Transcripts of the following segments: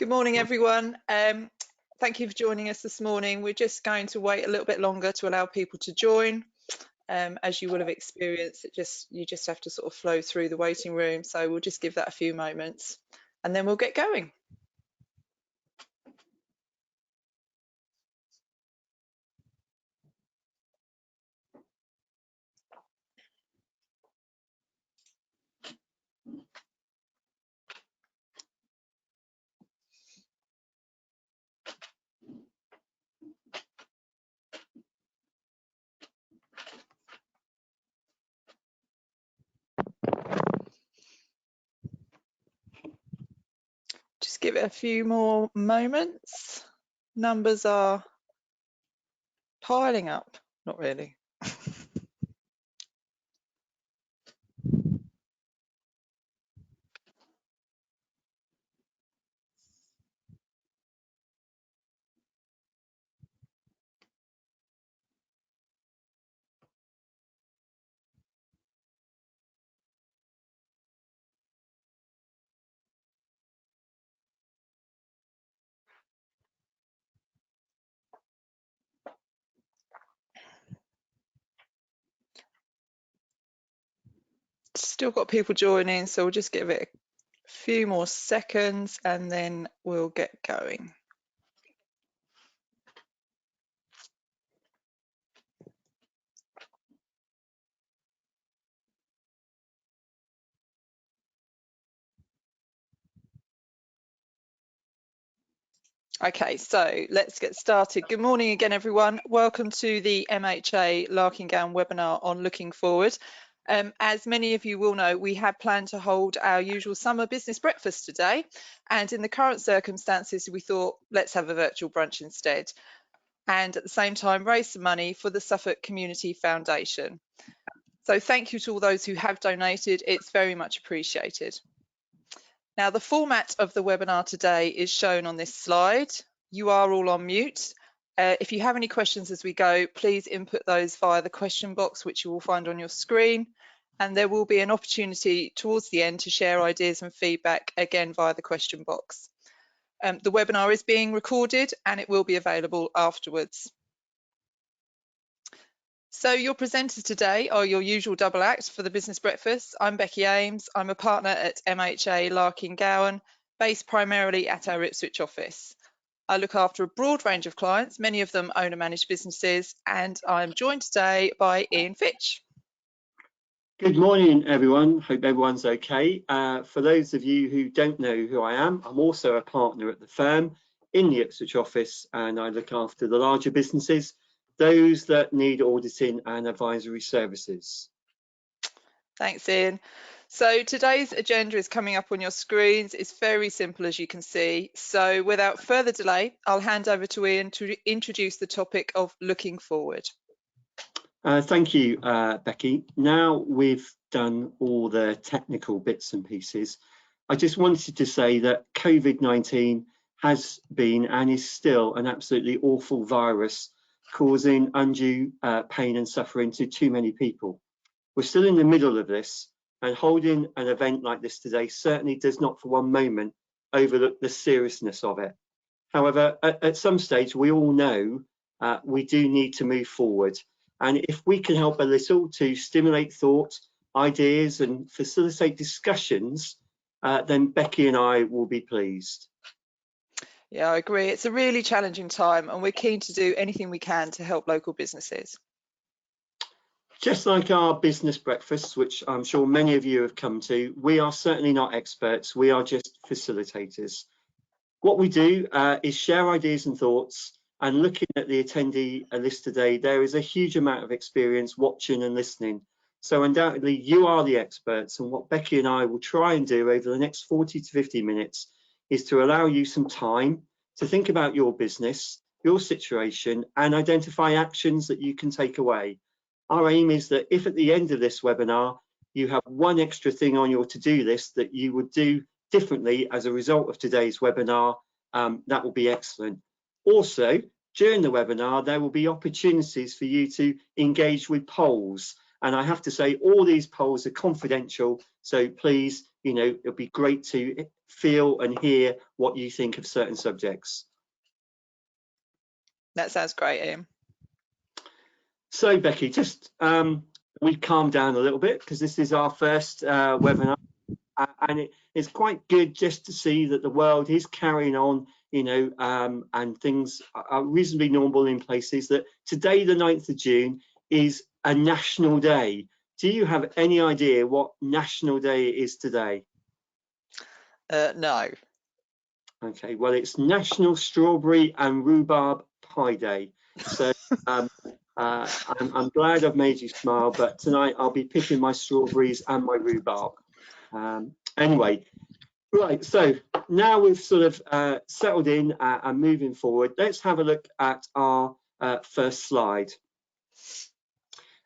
Good morning, everyone. Thank you for joining us this morning. We're just going to wait a little bit longer to allow people to join. As you will have experienced, you just have to sort of flow through the waiting room. So we'll just give that a few moments and then we'll get going. Just give it a few more moments. Numbers are piling up, not really. Still got people joining, so we'll just give it a few more seconds and then we'll get going. Okay, so let's get started. Good morning again, everyone. Welcome to the MHA Larkingowan webinar on Looking Forward. As many of you will know, we had planned to hold our usual summer business breakfast today, and in the current circumstances, we thought let's have a virtual brunch instead, and at the same time raise some money for the Suffolk Community Foundation. So thank you to all those who have donated. It's very much appreciated. Now, the format of the webinar today is shown on this slide. You are all on mute. If you have any questions as we go, please input those via the question box, which you will find on your screen. And there will be an opportunity towards the end to share ideas and feedback, again, via the question box. The webinar is being recorded and it will be available afterwards. So your presenters today are your usual double act for the business breakfast. I'm Becky Ames. I'm a partner at MHA Larkingowan, based primarily at our Ipswich office. I look after a broad range of clients, many of them owner managed businesses, and I'm joined today by Ian Fitch. Good morning, everyone. Hope everyone's okay. For those of you who don't know who I am, I'm also a partner at the firm in the Ipswich office, and I look after the larger businesses, those that need auditing and advisory services. Thanks, Ian. So today's agenda is coming up on your screens. It's very simple, as you can see. So without further delay, I'll hand over to Ian to introduce the topic of looking forward. Thank you, Becky. Now we've done all the technical bits and pieces, I just wanted to say that COVID-19 has been and is still an absolutely awful virus, causing undue pain and suffering to too many people. We're still in the middle of this, and holding an event like this today certainly does not for one moment overlook the seriousness of it. However, at some stage, we all know we do need to move forward. And if we can help a little to stimulate thought, ideas, and facilitate discussions, then Becky and I will be pleased. Yeah, I agree. It's a really challenging time, and we're keen to do anything we can to help local businesses. Just like our business breakfasts, which I'm sure many of you have come to, we are certainly not experts. We are just facilitators. What we do is share ideas and thoughts. And looking at the attendee list today, there is a huge amount of experience watching and listening. So undoubtedly, you are the experts. And what Becky and I will try and do over the next 40 to 50 minutes is to allow you some time to think about your business, your situation, and identify actions that you can take away. Our aim is that if at the end of this webinar, you have one extra thing on your to-do list that you would do differently as a result of today's webinar, that will be excellent. Also, during the webinar, there will be opportunities for you to engage with polls. And I have to say, all these polls are confidential. So please, you know, it'll be great to feel and hear what you think of certain subjects. That sounds great, Ian. So Becky, just we calmed down a little bit because this is our first webinar, and it's quite good just to see that the world is carrying on, you know, and things are reasonably normal in places. That today, the 9th of June, is a national day. Do you have any idea what national day it is today? No. Okay, well, it's National Strawberry and Rhubarb Pie Day. So I'm glad I've made you smile, but tonight I'll be picking my strawberries and my rhubarb. Anyway, right, so now we've sort of settled in and moving forward, let's have a look at our first slide.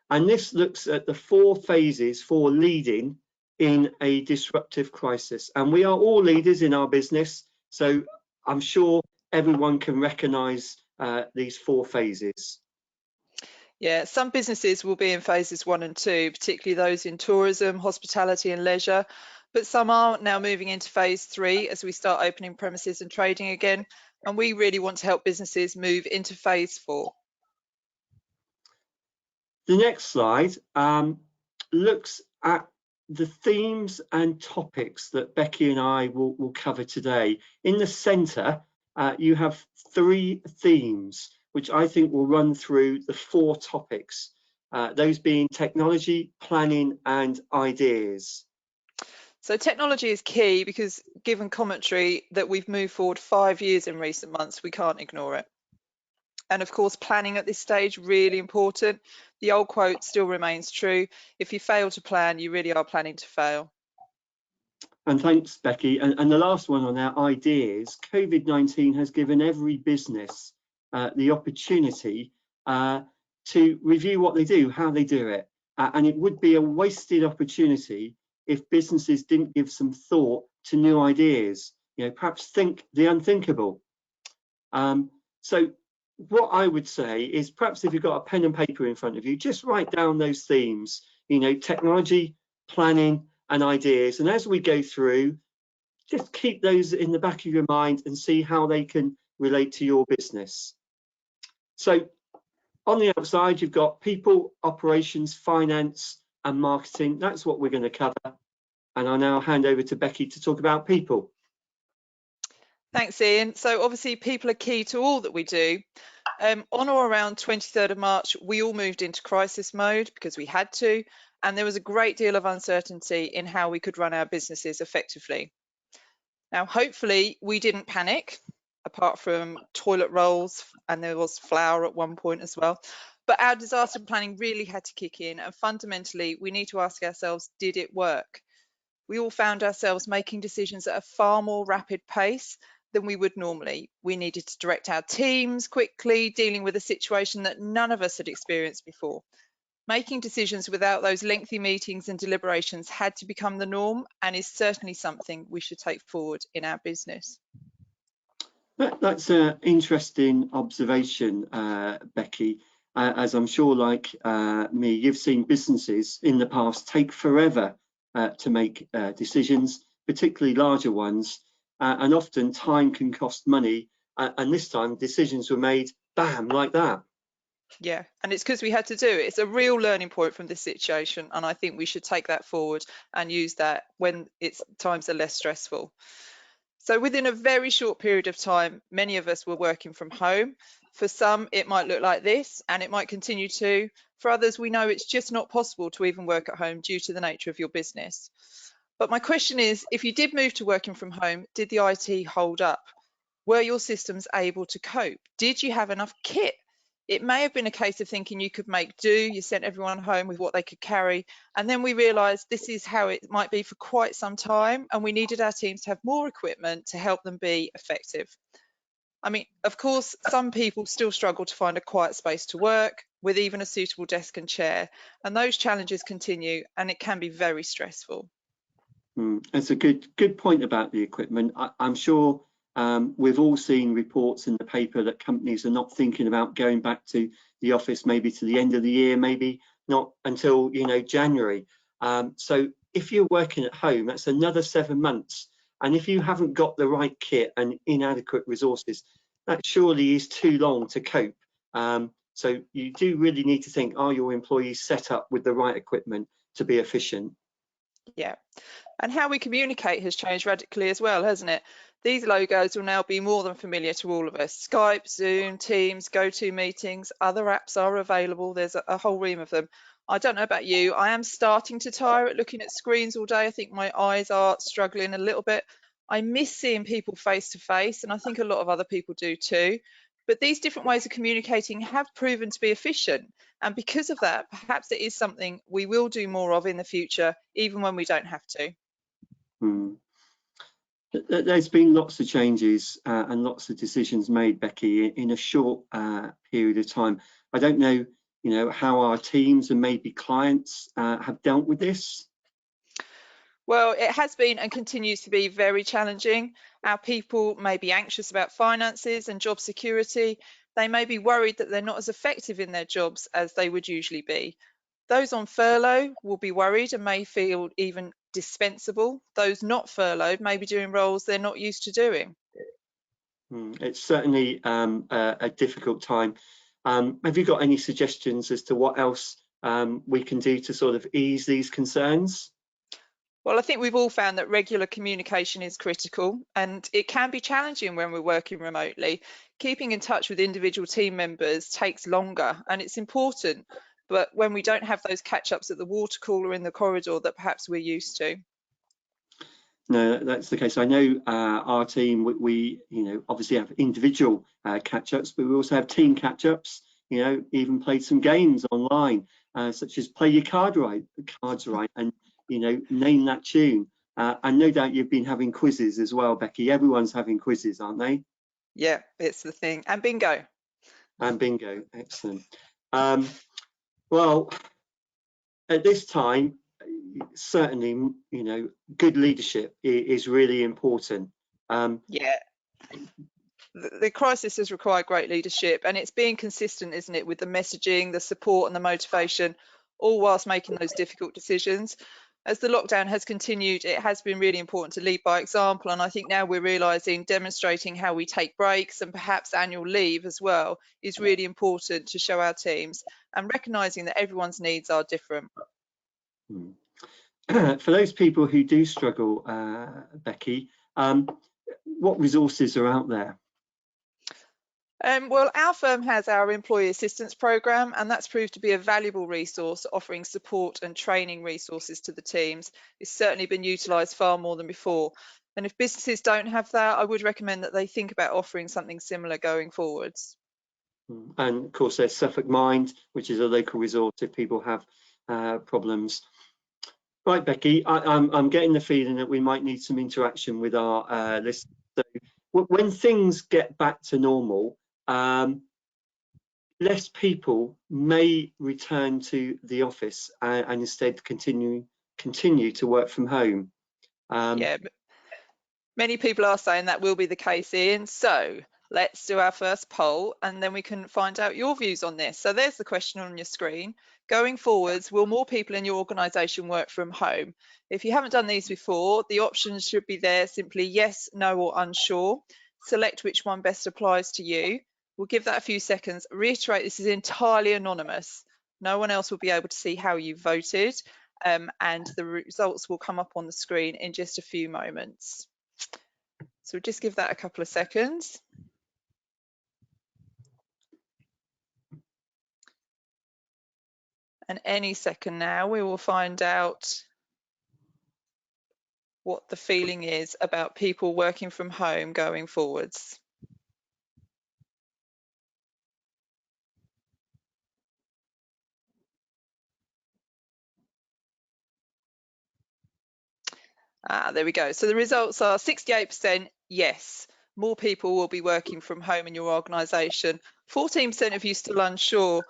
And this looks at the 4 phases for leading in a disruptive crisis. And we are all leaders in our business, so I'm sure everyone can recognise these 4 phases. Yeah, some businesses will be in phases 1 and 2, particularly those in tourism, hospitality and leisure, but some are now moving into phase 3 as we start opening premises and trading again, and we really want to help businesses move into phase 4. The next slide looks at the themes and topics that Becky and I will cover today. In the centre, you have 3 themes, which I think will run through the 4 topics, those being technology, planning and ideas. So technology is key because given commentary that we've moved forward 5 years in recent months, we can't ignore it. And of course, planning at this stage, really important. The old quote still remains true. If you fail to plan, you really are planning to fail. And thanks, Becky. And the last one on our ideas, COVID-19 has given every business the opportunity to review what they do, how they do it. And it would be a wasted opportunity if businesses didn't give some thought to new ideas, you know, perhaps think the unthinkable. So what I would say is perhaps if you've got a pen and paper in front of you, just write down those themes, you know, technology, planning and ideas. And as we go through, just keep those in the back of your mind and see how they can relate to your business. So on the outside, you've got people, operations, finance and marketing. That's what we're going to cover. And I'll now hand over to Becky to talk about people. Thanks, Ian. So obviously people are key to all that we do. On or around 23rd of March, we all moved into crisis mode because we had to, and there was a great deal of uncertainty in how we could run our businesses effectively. Now, hopefully we didn't panic, apart from toilet rolls, and there was flour at one point as well. But our disaster planning really had to kick in, and fundamentally, we need to ask ourselves, did it work? We all found ourselves making decisions at a far more rapid pace than we would normally. We needed to direct our teams quickly, dealing with a situation that none of us had experienced before. Making decisions without those lengthy meetings and deliberations had to become the norm, and is certainly something we should take forward in our business. That's an interesting observation, Becky. As I'm sure, like me, you've seen businesses in the past take forever to make decisions, particularly larger ones, and often time can cost money. And this time decisions were made, bam, like that. Yeah, and it's because we had to do it. It's a real learning point from this situation, and I think we should take that forward and use that when times are less stressful. So within a very short period of time, many of us were working from home. For some, it might look like this, and it might continue to. For others, we know it's just not possible to even work at home due to the nature of your business. But my question is, if you did move to working from home, did the IT hold up? Were your systems able to cope? Did you have enough kit? It may have been a case of thinking you could make do, you sent everyone home with what they could carry, and then we realised this is how it might be for quite some time, and we needed our teams to have more equipment to help them be effective. I mean, of course, some people still struggle to find a quiet space to work with even a suitable desk and chair, and those challenges continue, and it can be very stressful. That's a good point about the equipment. I'm sure we've all seen reports in the paper that companies are not thinking about going back to the office maybe to the end of the year, maybe not until, you know, January. So if you're working at home, that's another 7 months. And if you haven't got the right kit and inadequate resources, that surely is too long to cope. So you do really need to think, are your employees set up with the right equipment to be efficient? Yeah. And how we communicate has changed radically as well, hasn't it? These logos will now be more than familiar to all of us. Skype, Zoom, Teams, GoToMeetings, other apps are available. There's a whole ream of them. I don't know about you. I am starting to tire at looking at screens all day. I think my eyes are struggling a little bit. I miss seeing people face to face, and I think a lot of other people do too. But these different ways of communicating have proven to be efficient. And because of that, perhaps it is something we will do more of in the future, even when we don't have to. There's been lots of changes and lots of decisions made, Becky, in a short period of time. I don't know, you know, how our teams and maybe clients have dealt with this. Well, it has been and continues to be very challenging. Our people may be anxious about finances and job security. They may be worried that they're not as effective in their jobs as they would usually be. Those on furlough will be worried and may feel even dispensable. Those not furloughed may be doing roles they're not used to doing. It's certainly a difficult time. Have you got any suggestions as to what else we can do to sort of ease these concerns? Well, I think we've all found that regular communication is critical, and it can be challenging when we're working remotely. Keeping in touch with individual team members takes longer, and it's important. But when we don't have those catch-ups at the water cooler in the corridor that perhaps we're used to. No, that's the case. I know our team, we you know, obviously have individual catch-ups, but we also have team catch-ups. You know, even played some games online, such as play your cards right, and, you know, name that tune. And no doubt you've been having quizzes as well, Becky. Everyone's having quizzes, aren't they? Yeah, it's the thing. And bingo. And bingo, excellent. Well, at this time, certainly, you know, good leadership is really important. Yeah. The crisis has required great leadership, and it's being consistent, isn't it, with the messaging, the support and the motivation, all whilst making those difficult decisions. As the lockdown has continued, it has been really important to lead by example, and I think now we're realising demonstrating how we take breaks and perhaps annual leave as well is really important to show our teams, and recognising that everyone's needs are different. For those people who do struggle, Becky, what resources are out there? Well, our firm has our employee assistance programme, and that's proved to be a valuable resource, offering support and training resources to the teams. It's certainly been utilised far more than before. And if businesses don't have that, I would recommend that they think about offering something similar going forwards. And of course, there's Suffolk Mind, which is a local resource if people have problems. Right, Becky, I'm getting the feeling that we might need some interaction with our listeners. So when things get back to normal, less people may return to the office and instead continue to work from home. Yeah, many people are saying that will be the case, Ian. So let's do our first poll and then we can find out your views on this. So there's the question on your screen. Going forwards, will more people in your organisation work from home? If you haven't done these before, the options should be there, simply yes, no or unsure. Select which one best applies to you. We'll give that a few seconds. Reiterate, this is entirely anonymous. No one else will be able to see how you voted, and the results will come up on the screen in just a few moments. So we'll just give that a couple of seconds. And any second now, we will find out what the feeling is about people working from home going forwards. There we go. So the results are 68% yes, more people will be working from home in your organisation. 14% of you still unsure,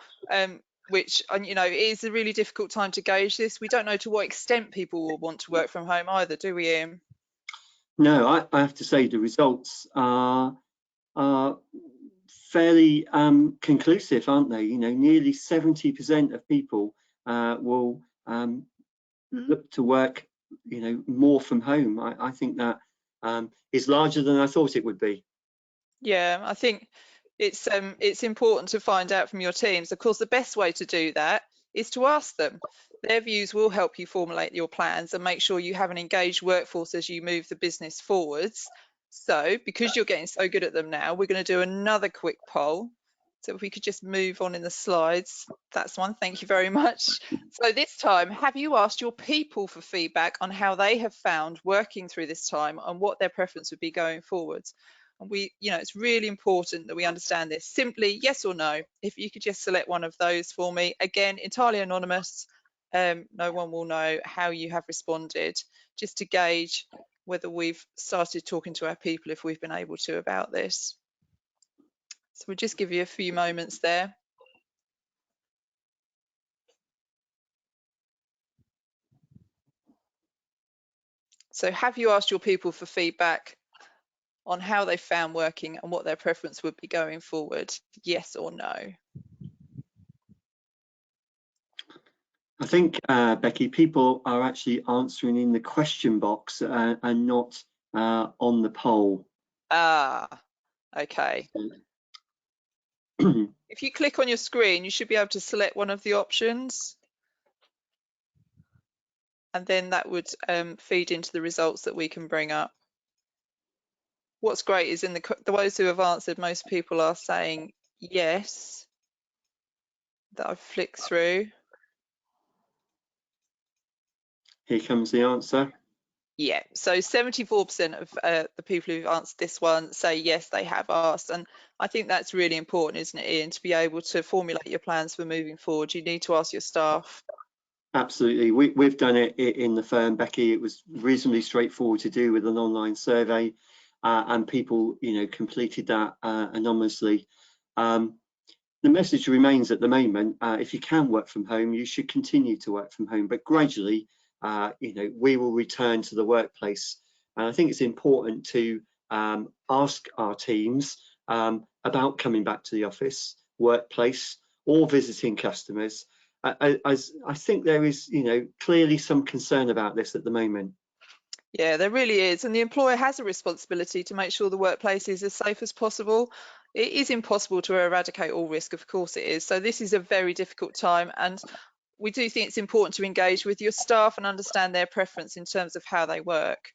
which, you know, is a really difficult time to gauge this. We don't know to what extent people will want to work from home either, do we, Ian? No, I have to say the results are fairly conclusive, aren't they? You know, nearly 70% of people will look to work, more from home. I think that is larger than I thought it would be. Yeah, I think it's important to find out from your teams. Of course, the best way to do that is to ask them. Their views will help you formulate your plans and make sure you have an engaged workforce as you move the business forwards. So, because you're getting so good at them now, we're going to do another quick poll. So if we could just move on in the slides, that's one. Thank you very much. So this time, have you asked your people for feedback on how they have found working through this time and what their preference would be going forwards? And it's really important that we understand this. Simply yes or no. If you could just select one of those for me. Again, entirely anonymous. No one will know how you have responded, just to gauge whether we've started talking to our people, if we've been able to, about this. So we'll just give you a few moments there. So have you asked your people for feedback on how they found working and what their preference would be going forward? Yes or no? I think, Becky, people are actually answering in the question box and not on the poll. Ah, okay. If you click on your screen, you should be able to select one of the options. And then that would feed into the results that we can bring up. What's great is in the those who have answered, most people are saying yes, that I've flicked through. Here comes the answer. Yeah, so 74% of the people who've answered this one say yes, they have asked. And I think that's really important, isn't it, Ian, to be able to formulate your plans for moving forward. You need to ask your staff. Absolutely. We've done it in the firm, Becky. It was reasonably straightforward to do with an online survey, and people, completed that anonymously. The message remains at the moment, if you can work from home, you should continue to work from home, but gradually, we will return to the workplace. And I think it's important to ask our teams about coming back to the office, workplace, or visiting customers. I think there is, clearly some concern about this at the moment. Yeah, there really is. And the employer has a responsibility to make sure the workplace is as safe as possible. It is impossible to eradicate all risk, of course it is. So this is a very difficult time. And we do think it's important to engage with your staff and understand their preference in terms of how they work.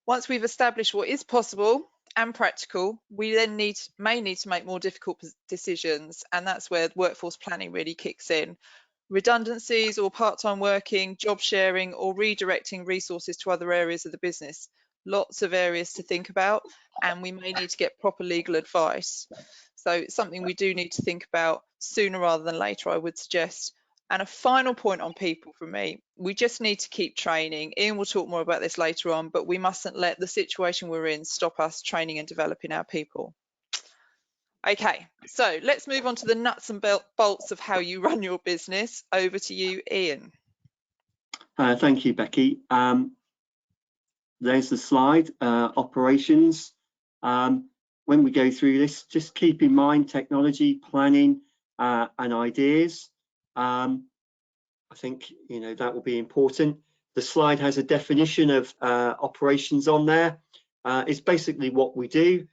Once we've established what is possible and practical, we then may need to make more difficult decisions. And that's where workforce planning really kicks in. Redundancies or part-time working, job sharing, or redirecting resources to other areas of the business. Lots of areas to think about, and we may need to get proper legal advice. So it's something we do need to think about sooner rather than later, I would suggest. And a final point on people from me, we just need to keep training. Ian will talk more about this later on, but we mustn't let the situation we're in stop us training and developing our people. Okay, so let's move on to the nuts and bolts of how you run your business. Over to you, Ian. Thank you, Becky. There's the slide, operations. When we go through this, just keep in mind technology, planning, and ideas. I think, that will be important. The slide has a definition of operations on there. It's basically what we do.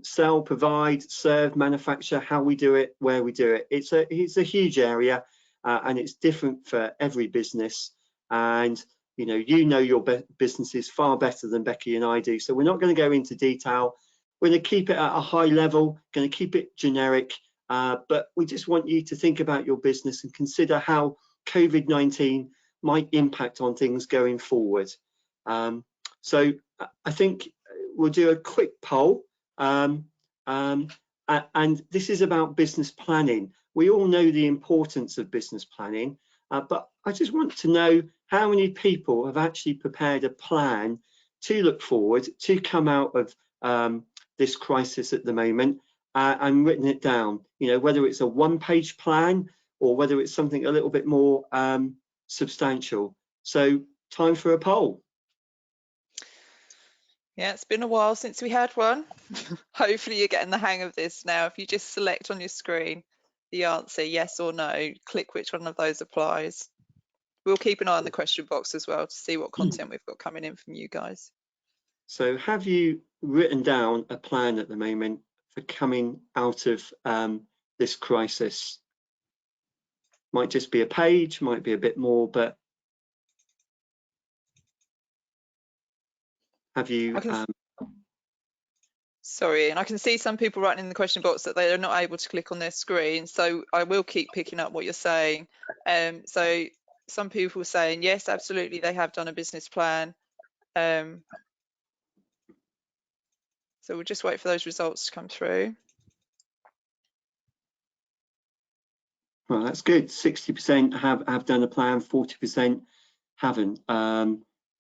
Sell, provide, serve, manufacture, how we do it, where we do it. It's a huge area, and it's different for every business. And you know your businesses far better than Becky and I do. So we're not going to go into detail. We're going to keep it at a high level, going to keep it generic, but we just want you to think about your business and consider how COVID-19 might impact on things going forward. So I think we'll do a quick poll. And this is about business planning. We all know the importance of business planning, but I just want to know how many people have actually prepared a plan to look forward, to come out of this crisis at the moment, and written it down, whether it's a one-page plan or whether it's something a little bit more substantial. So time for a poll. Yeah, it's been a while since we had one. Hopefully you're getting the hang of this now. If you just select on your screen the answer, yes or no, click which one of those applies. We'll keep an eye on the question box as well to see what content we've got coming in from you guys. So have you written down a plan at the moment for coming out of this crisis? Might just be a page, might be a bit more, but have you? Sorry, and I can see some people writing in the question box that they are not able to click on their screen, so I will keep picking up what you're saying. So some people are saying, yes, absolutely, they have done a business plan. So we'll just wait for those results to come through. Well, that's good. 60% have done a plan, 40% haven't.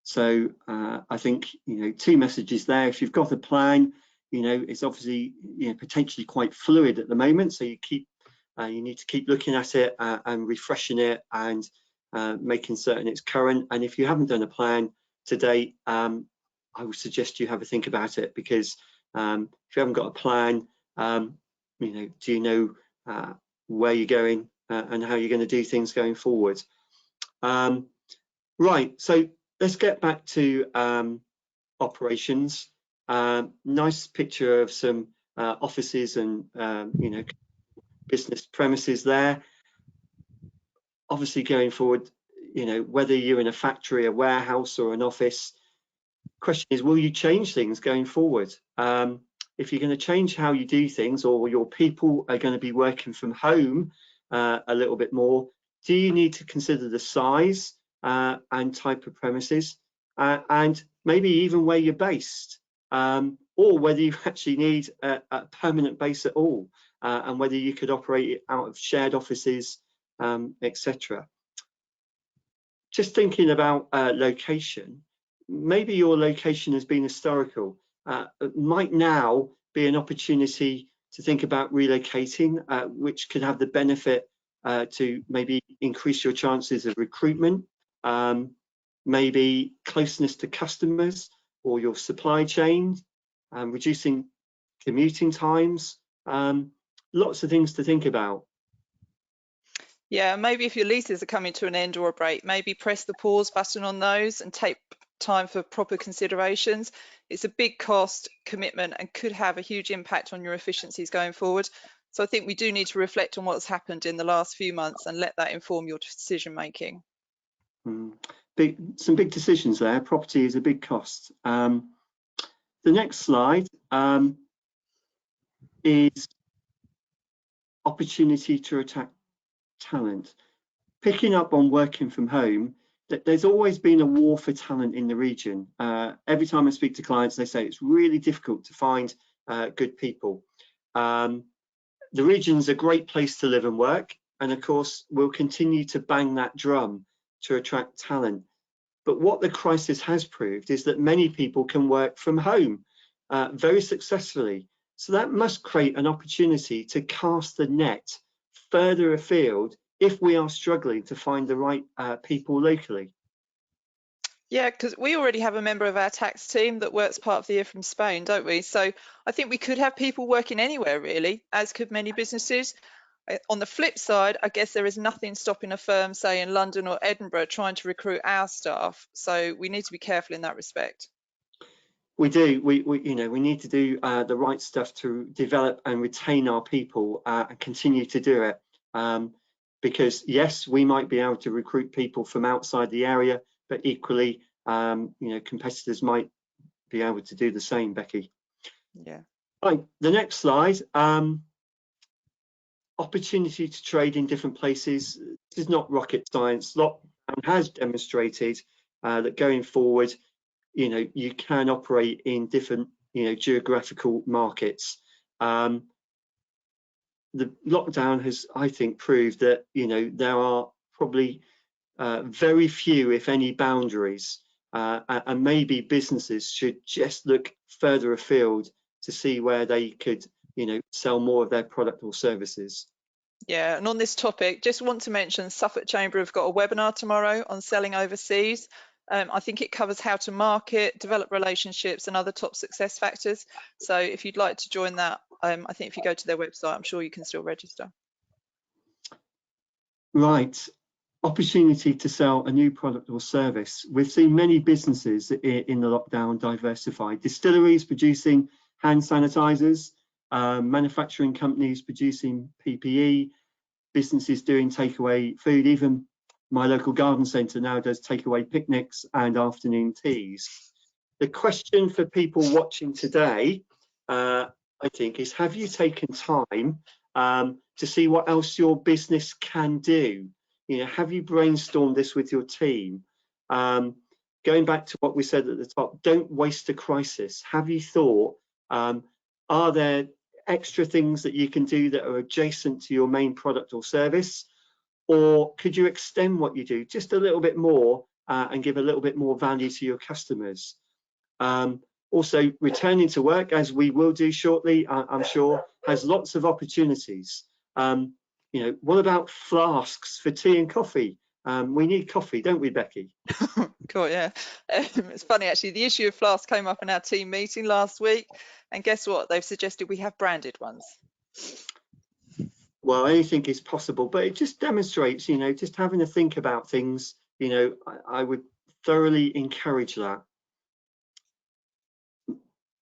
So I think, you know, two messages there. If you've got a plan, you know, it's obviously, you know, potentially quite fluid at the moment. So you need to keep looking at it and refreshing it and making certain it's current. And if you haven't done a plan to date, I would suggest you have a think about it, because if you haven't got a plan, you know, do you know where you're going and how you're going to do things going forward? Right, so let's get back to operations. Nice picture of some offices and you know, business premises there. Obviously going forward, you know, whether you're in a factory, a warehouse or an office, question is, will you change things going forward? If you're going to change how you do things, or your people are going to be working from home a little bit more, do you need to consider the size and type of premises, and maybe even where you're based, or whether you actually need a permanent base at all, and whether you could operate it out of shared offices, etc. Just thinking about location, maybe your location has been historical. It might now be an opportunity to think about relocating, which could have the benefit to maybe increase your chances of recruitment, maybe closeness to customers or your supply chain, reducing commuting times. Lots of things to think about. Yeah, maybe if your leases are coming to an end or a break, maybe press the pause button on those and take time for proper considerations. It's a big cost, commitment, and could have a huge impact on your efficiencies going forward. So I think we do need to reflect on what's happened in the last few months and let that inform your decision making. Some big decisions there. Property is a big cost. The next slide is opportunity to attract talent. Picking up on working from home, there's always been a war for talent in the region. Every time I speak to clients, they say it's really difficult to find good people. The region's a great place to live and work, and of course we'll continue to bang that drum to attract talent. But what the crisis has proved is that many people can work from home very successfully. So that must create an opportunity to cast the net further afield if we are struggling to find the right people locally. Yeah, because we already have a member of our tax team that works part of the year from Spain, don't we? So I think we could have people working anywhere really, as could many businesses. On the flip side, I guess there is nothing stopping a firm, say in London or Edinburgh, trying to recruit our staff. So we need to be careful in that respect. We do. We need to do the right stuff to develop and retain our people and continue to do it. Because yes, we might be able to recruit people from outside the area, but equally, you know, competitors might be able to do the same, Becky. Yeah. Right. The next slide. Opportunity to trade in different places. This is not rocket science. Lockdown has demonstrated that going forward, you know, you can operate in different, you know, geographical markets. The lockdown has, I think, proved that, you know, there are probably very few, if any, boundaries, and maybe businesses should just look further afield to see where they could, you know, sell more of their product or services. Yeah, and on this topic, just want to mention Suffolk Chamber have got a webinar tomorrow on selling overseas. I think it covers how to market, develop relationships and other top success factors. So if you'd like to join that, I think if you go to their website, I'm sure you can still register. Right. opportunity to sell a new product or service. We've seen many businesses in the lockdown diversify. Distilleries producing hand sanitizers, manufacturing companies producing PPE, businesses doing takeaway food. Even my local garden centre now does takeaway picnics and afternoon teas. The question for people watching today, I think, is have you taken time to see what else your business can do? You know, have you brainstormed this with your team? Going back to what we said at the top, don't waste a crisis. Have you thought, are there extra things that you can do that are adjacent to your main product or service? Or could you extend what you do just a little bit more and give a little bit more value to your customers? Also, returning to work, as we will do shortly, I'm sure, has lots of opportunities. You know, what about flasks for tea and coffee? We need coffee, don't we, Becky? Cool, yeah. It's funny, actually, the issue of flasks came up in our team meeting last week, and guess what? They've suggested we have branded ones. Well, anything is possible, but it just demonstrates, you know, just having to think about things, you know, I would thoroughly encourage that.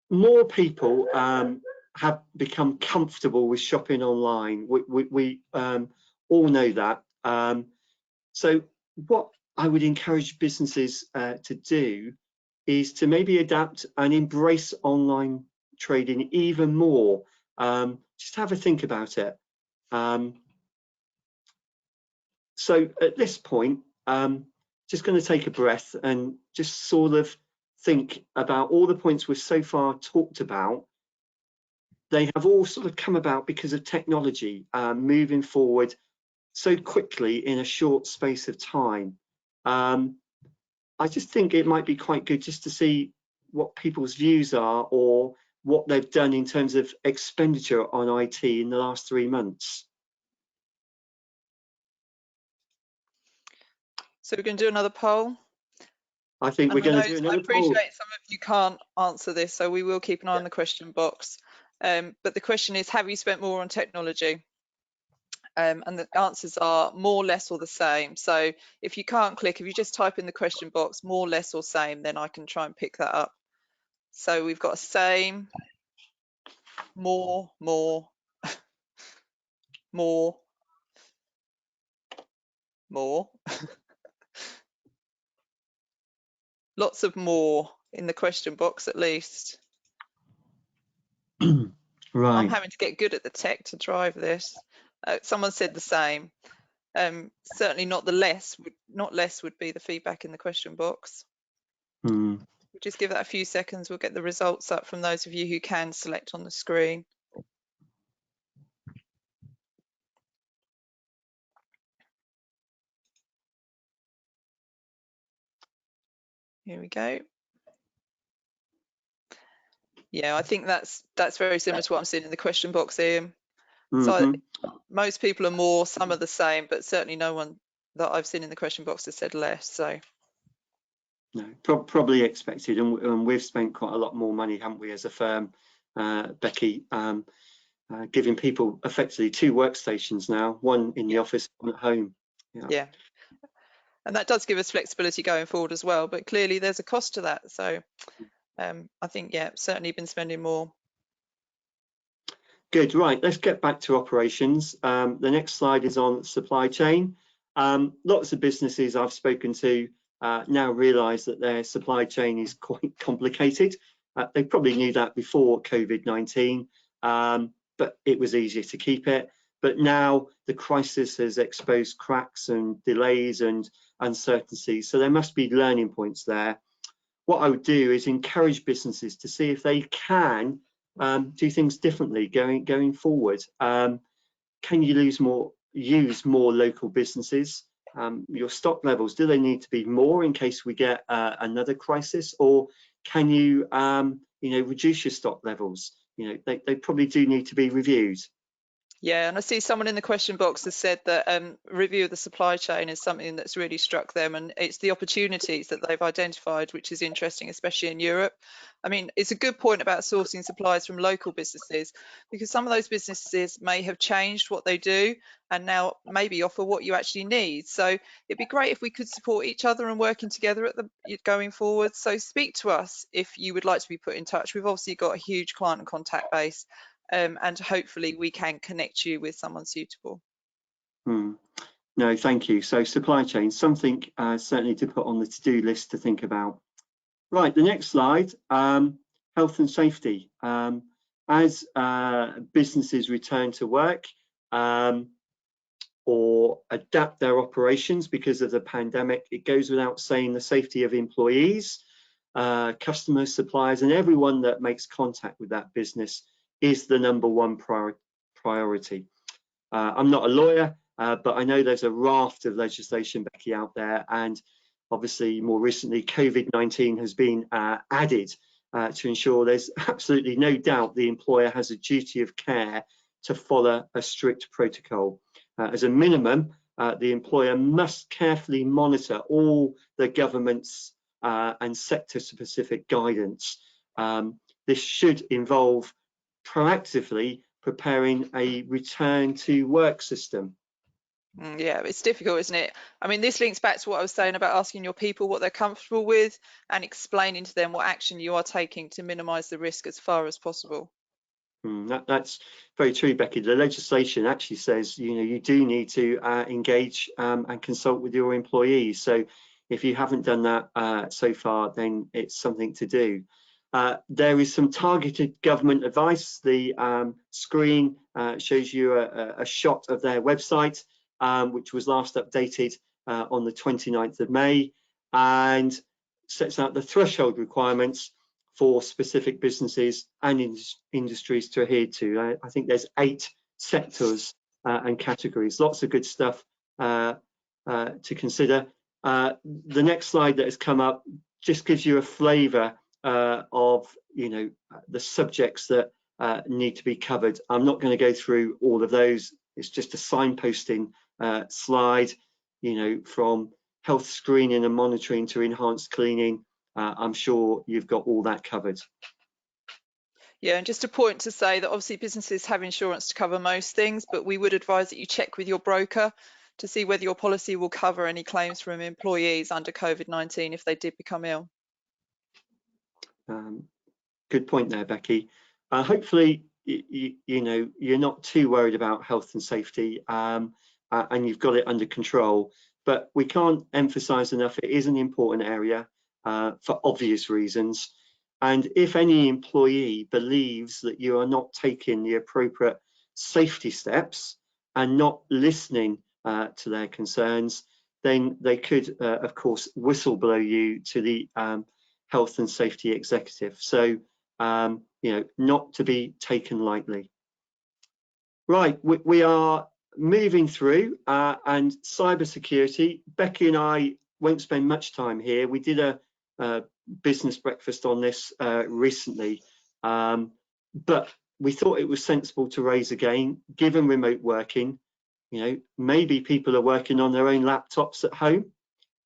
More people have become comfortable with shopping online. We all know that. So what I would encourage businesses to do is to maybe adapt and embrace online trading even more. Just have a think about it. So at this point, just going to take a breath and just sort of think about all the points we've so far talked about. They have all sort of come about because of technology moving forward so quickly in a short space of time. I just think it might be quite good just to see what people's views are or what they've done in terms of expenditure on IT in the last 3 months. So we're going to do another poll. I think we're going to do another poll. I appreciate poll. some of you can't answer this, so we will keep an eye on the question box. But the question is, have you spent more on technology? And the answers are more, less, or the same. So if you can't click, if you just type in the question box, more, less, or same, then I can try and pick that up. So we've got same, more, more, more, more. Lots of more in the question box, at least. Right. I'm having to get good at the tech to drive this. Someone said the same. Certainly not the less. Not less would be the feedback in the question box. We'll just give that a few seconds. We'll get the results up from those of you who can select on the screen. Here we go. Yeah, I think that's very similar to what I'm seeing in the question box, Ian. So most people are more, some are the same, but certainly no one that I've seen in the question box has said less. So no, probably expected, and we've spent quite a lot more money, haven't we, as a firm, Becky, giving people effectively 2 workstations now, one in the office, one at home. Yeah, and that does give us flexibility going forward as well, but clearly there's a cost to that. So I think, yeah, certainly been spending more. Good, right, let's get back to operations. The next slide is on supply chain. Lots of businesses I've spoken to now realise that their supply chain is quite complicated. They probably knew that before COVID-19, but it was easier to keep it. But now the crisis has exposed cracks and delays and uncertainties, so there must be learning points there. What I would do is encourage businesses to see if they can do things differently going forward. Can you use more local businesses? Your stock levels, do they need to be more in case we get another crisis, or can you you know, reduce your stock levels? You know, they probably do need to be reviewed. Yeah, and I see someone in the question box has said that review of the supply chain is something that's really struck them, and it's the opportunities that they've identified, which is interesting, especially in Europe. I mean, it's a good point about sourcing supplies from local businesses, because some of those businesses may have changed what they do and now maybe offer what you actually need. So it'd be great if we could support each other and working together at the going forward. So speak to us if you would like to be put in touch. We've obviously got a huge client and contact base. And hopefully we can connect you with someone suitable. No, thank you. So supply chain, something certainly to put on the to-do list to think about. Right, the next slide, health and safety. As businesses return to work or adapt their operations because of the pandemic, it goes without saying the safety of employees, customers, suppliers, and everyone that makes contact with that business is the #1 priority. I'm not a lawyer, but I know there's a raft of legislation, Becky, out there, and obviously more recently COVID-19 has been added to ensure there's absolutely no doubt the employer has a duty of care to follow a strict protocol. As a minimum, the employer must carefully monitor all the government's and sector-specific guidance. This should involve proactively preparing a return to work system. Yeah, it's difficult, isn't it? I mean, this links back to what I was saying about asking your people what they're comfortable with and explaining to them what action you are taking to minimise the risk as far as possible. That's very true, Becky. The legislation actually says, you do need to engage and consult with your employees. So if you haven't done that so far, then it's something to do. There is some targeted government advice. The screen shows you a shot of their website, which was last updated on the 29th of May, and sets out the threshold requirements for specific businesses and industries to adhere to. I think there's 8 sectors and categories. Lots of good stuff to consider. The next slide that has come up just gives you a flavour of the subjects that need to be covered. I'm not going to go through all of those. It's just a signposting slide, from health screening and monitoring to enhanced cleaning. I'm sure you've got all that covered. Yeah, and just a point to say that obviously businesses have insurance to cover most things, but we would advise that you check with your broker to see whether your policy will cover any claims from employees under COVID-19 if they did become ill. Good point there, Becky. Hopefully, you're not too worried about health and safety, and you've got it under control. But we can't emphasize enough, it is an important area for obvious reasons. And if any employee believes that you are not taking the appropriate safety steps and not listening to their concerns, then they could, of course, whistleblow you to the health and safety executive. So, not to be taken lightly. Right, we are moving through and cybersecurity. Becky and I won't spend much time here. We did a business breakfast on this recently, but we thought it was sensible to raise again, given remote working. Maybe people are working on their own laptops at home.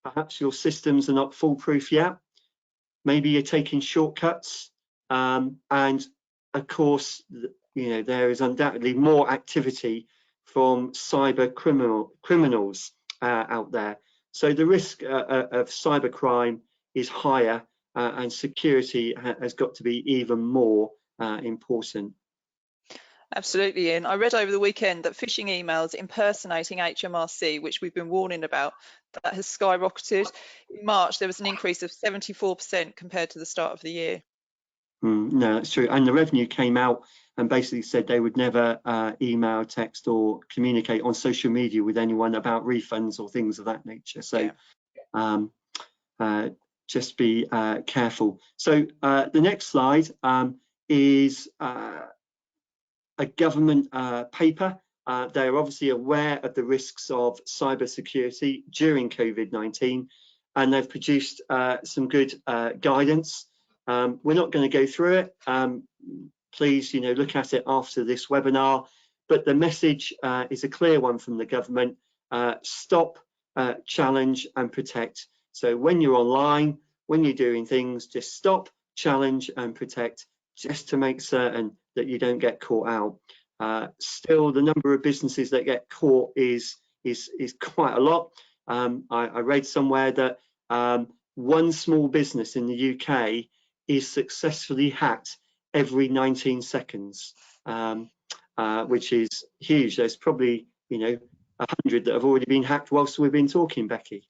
Perhaps your systems are not foolproof yet. Maybe you're taking shortcuts, and of course, there is undoubtedly more activity from cyber criminals out there. So the risk of cybercrime is higher, and security has got to be even more important. Absolutely, Ian. I read over the weekend that phishing emails impersonating HMRC, which we've been warning about, that has skyrocketed. In March, there was an increase of 74% compared to the start of the year. No, that's true. And the revenue came out and basically said they would never email, text or communicate on social media with anyone about refunds or things of that nature. So just be careful. So the next slide is a government paper. They're obviously aware of the risks of cybersecurity during COVID-19, and they've produced some good guidance. We're not going to go through it. Please, look at it after this webinar. but the message is a clear one from the government: stop, challenge and protect. So when you're online, when you're doing things, just stop, challenge and protect, just to make certain that you don't get caught out. Still, the number of businesses that get caught is quite a lot. I read somewhere that one small business in the UK is successfully hacked every 19 seconds, which is huge. There's probably, 100 that have already been hacked whilst we've been talking, Becky.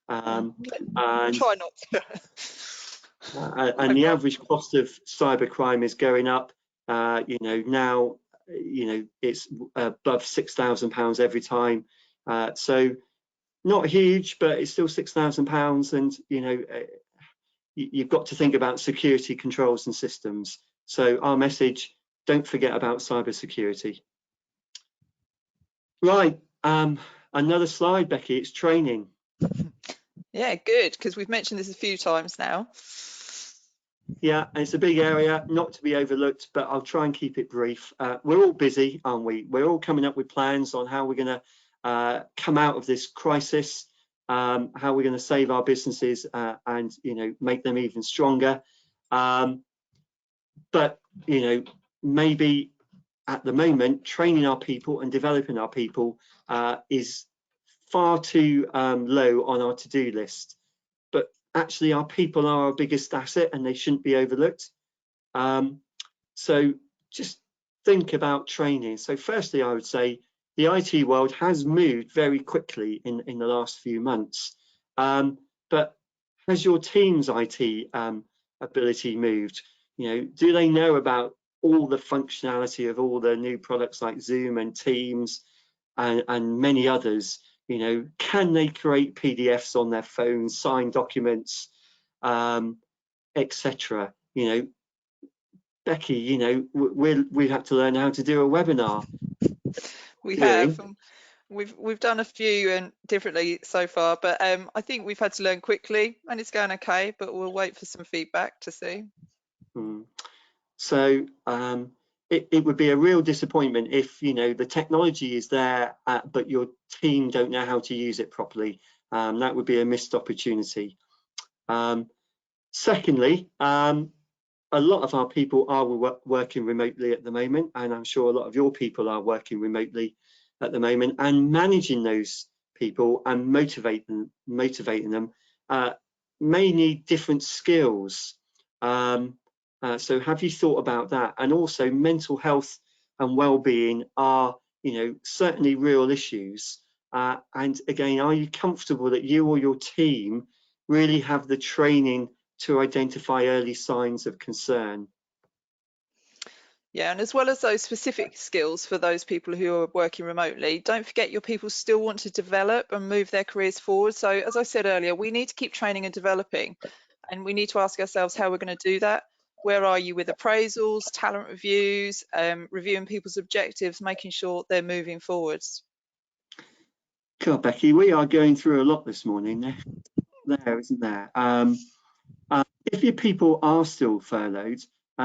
We'll And try not to. and the average cost of cybercrime is going up. Now, it's above £6,000 every time. So not huge, but it's still £6,000. And, you've got to think about security controls and systems. So our message: don't forget about cybersecurity. Right. Another slide, Becky. It's training. Yeah, good, because we've mentioned this a few times now. Yeah, it's a big area, not to be overlooked, but I'll try and keep it brief. We're all busy, aren't we? We're all coming up with plans on how we're going to come out of this crisis, how we're going to save our businesses and make them even stronger. But maybe at the moment, training our people and developing our people is far too low on our to-do list. But actually, our people are our biggest asset and they shouldn't be overlooked. So just think about training. So firstly, I would say the IT world has moved very quickly in the last few months. But has your team's IT ability moved? Do they know about all the functionality of all the new products like Zoom and Teams and many others? Can they create PDFs on their phones, sign documents, etc.? Becky, we have to learn how to do a webinar. We have. We've done a few and differently so far, but I think we've had to learn quickly, and it's going okay. But we'll wait for some feedback to see. So it would be a real disappointment if the technology is there, but your team don't know how to use it properly. That would be a missed opportunity. Secondly, a lot of our people are working remotely at the moment, and I'm sure a lot of your people are working remotely at the moment, and managing those people and motivating them may need different skills. So have you thought about that? And also, mental health and well-being are certainly real issues. And again, are you comfortable that you or your team really have the training to identify early signs of concern? Yeah, and as well as those specific skills for those people who are working remotely, don't forget your people still want to develop and move their careers forward. So as I said earlier, we need to keep training and developing, and we need to ask ourselves how we're going to do that. Where are you with appraisals, talent reviews, reviewing people's objectives, making sure they're moving forwards? God, Becky, we are going through a lot this morning. There, isn't there? If your people are still furloughed,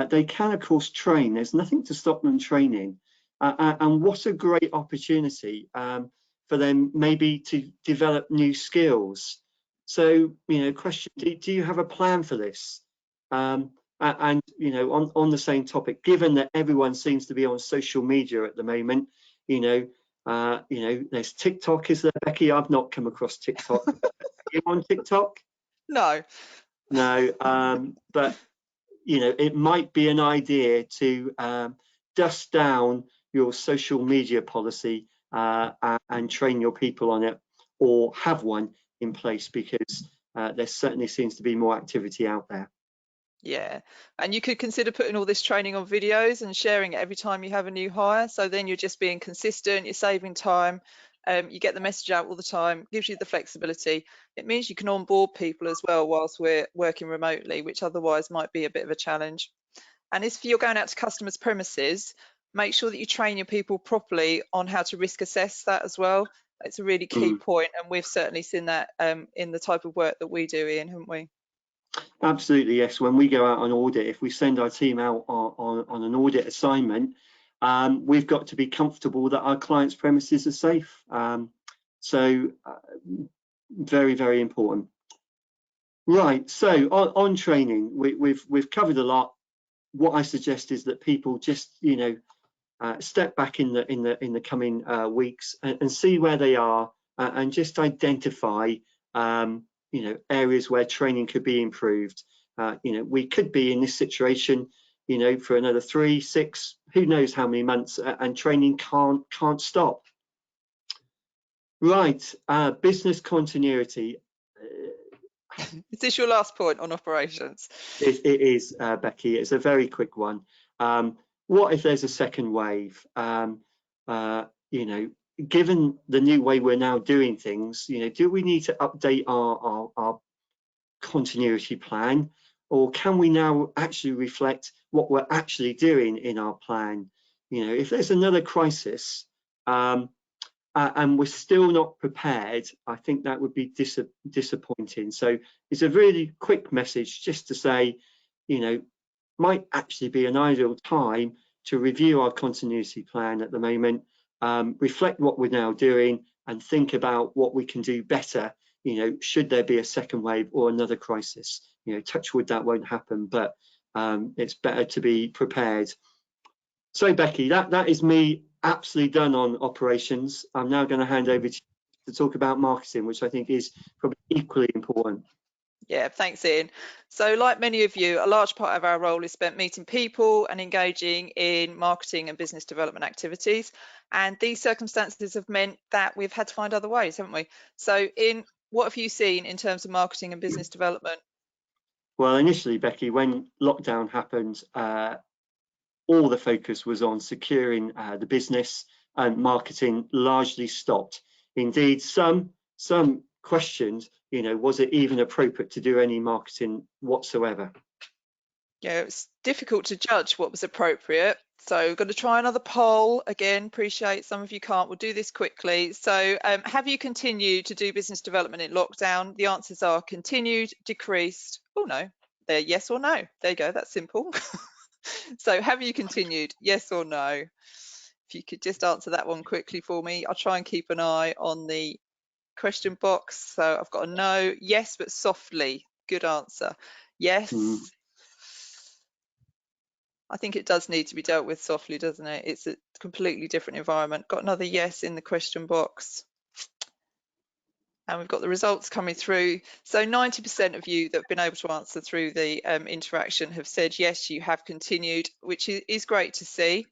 they can, of course, train. There's nothing to stop them training. And what a great opportunity for them maybe to develop new skills. So, question, do you have a plan for this? And, on the same topic, given that everyone seems to be on social media at the moment, there's TikTok, is there, Becky? I've not come across TikTok. Are you on TikTok? No. But it might be an idea to dust down your social media policy and train your people on it, or have one in place, because there certainly seems to be more activity out there. Yeah, and you could consider putting all this training on videos and sharing it every time you have a new hire. So then you're just being consistent, you're saving time, you get the message out all the time, gives you the flexibility. It means you can onboard people as well whilst we're working remotely, which otherwise might be a bit of a challenge. And if you're going out to customers' premises, make sure that you train your people properly on how to risk assess that as well. It's a really key point, and we've certainly seen that in the type of work that we do, Ian, haven't we? Absolutely, yes. When we go out on audit, if we send our team out on an audit assignment, we've got to be comfortable that our clients' premises are safe. So very, very important. Right, so on training, we've covered a lot. What I suggest is that people just, step back in the coming weeks and see where they are, and just identify, areas where training could be improved. We could be in this situation, for another 3, 6, who knows how many months, and training can't stop. Right, business continuity. Is this your last point on operations? It is, Becky. It's a very quick one. What if there's a second wave? Given the new way we're now doing things, do we need to update our continuity plan, or can we now actually reflect what we're actually doing in our plan? If there's another crisis, and we're still not prepared, I think that would be disappointing. So it's a really quick message just to say, might actually be an ideal time to review our continuity plan at the moment, reflect what we're now doing, and think about what we can do better, should there be a second wave or another crisis. Touch wood, that won't happen, but it's better to be prepared. So Becky, that is me absolutely done on operations. I'm now going to hand over to you to talk about marketing, which I think is probably equally important. Yeah, thanks, Ian. So like many of you, a large part of our role is spent meeting people and engaging in marketing and business development activities. And these circumstances have meant that we've had to find other ways, haven't we? So what have you seen in terms of marketing and business development? Well, initially, Becky, when lockdown happened, all the focus was on securing the business, and marketing largely stopped. Indeed, some questioned, was it even appropriate to do any marketing whatsoever? Yeah, it's difficult to judge what was appropriate. So I'm going to try another poll. Again, appreciate some of you can't. We'll do this quickly. So have you continued to do business development in lockdown? The answers are continued, decreased. Oh no, they're yes or no. There you go, that's simple. So have you continued, yes or no? If you could just answer that one quickly for me. I'll try and keep an eye on the question box. So I've got a no, yes, but softly. Good answer. Yes. I think it does need to be dealt with softly, doesn't it? It's a completely different environment. Got another yes in the question box. And we've got the results coming through. So 90% of you that have been able to answer through the interaction have said, yes, you have continued, which is great to see.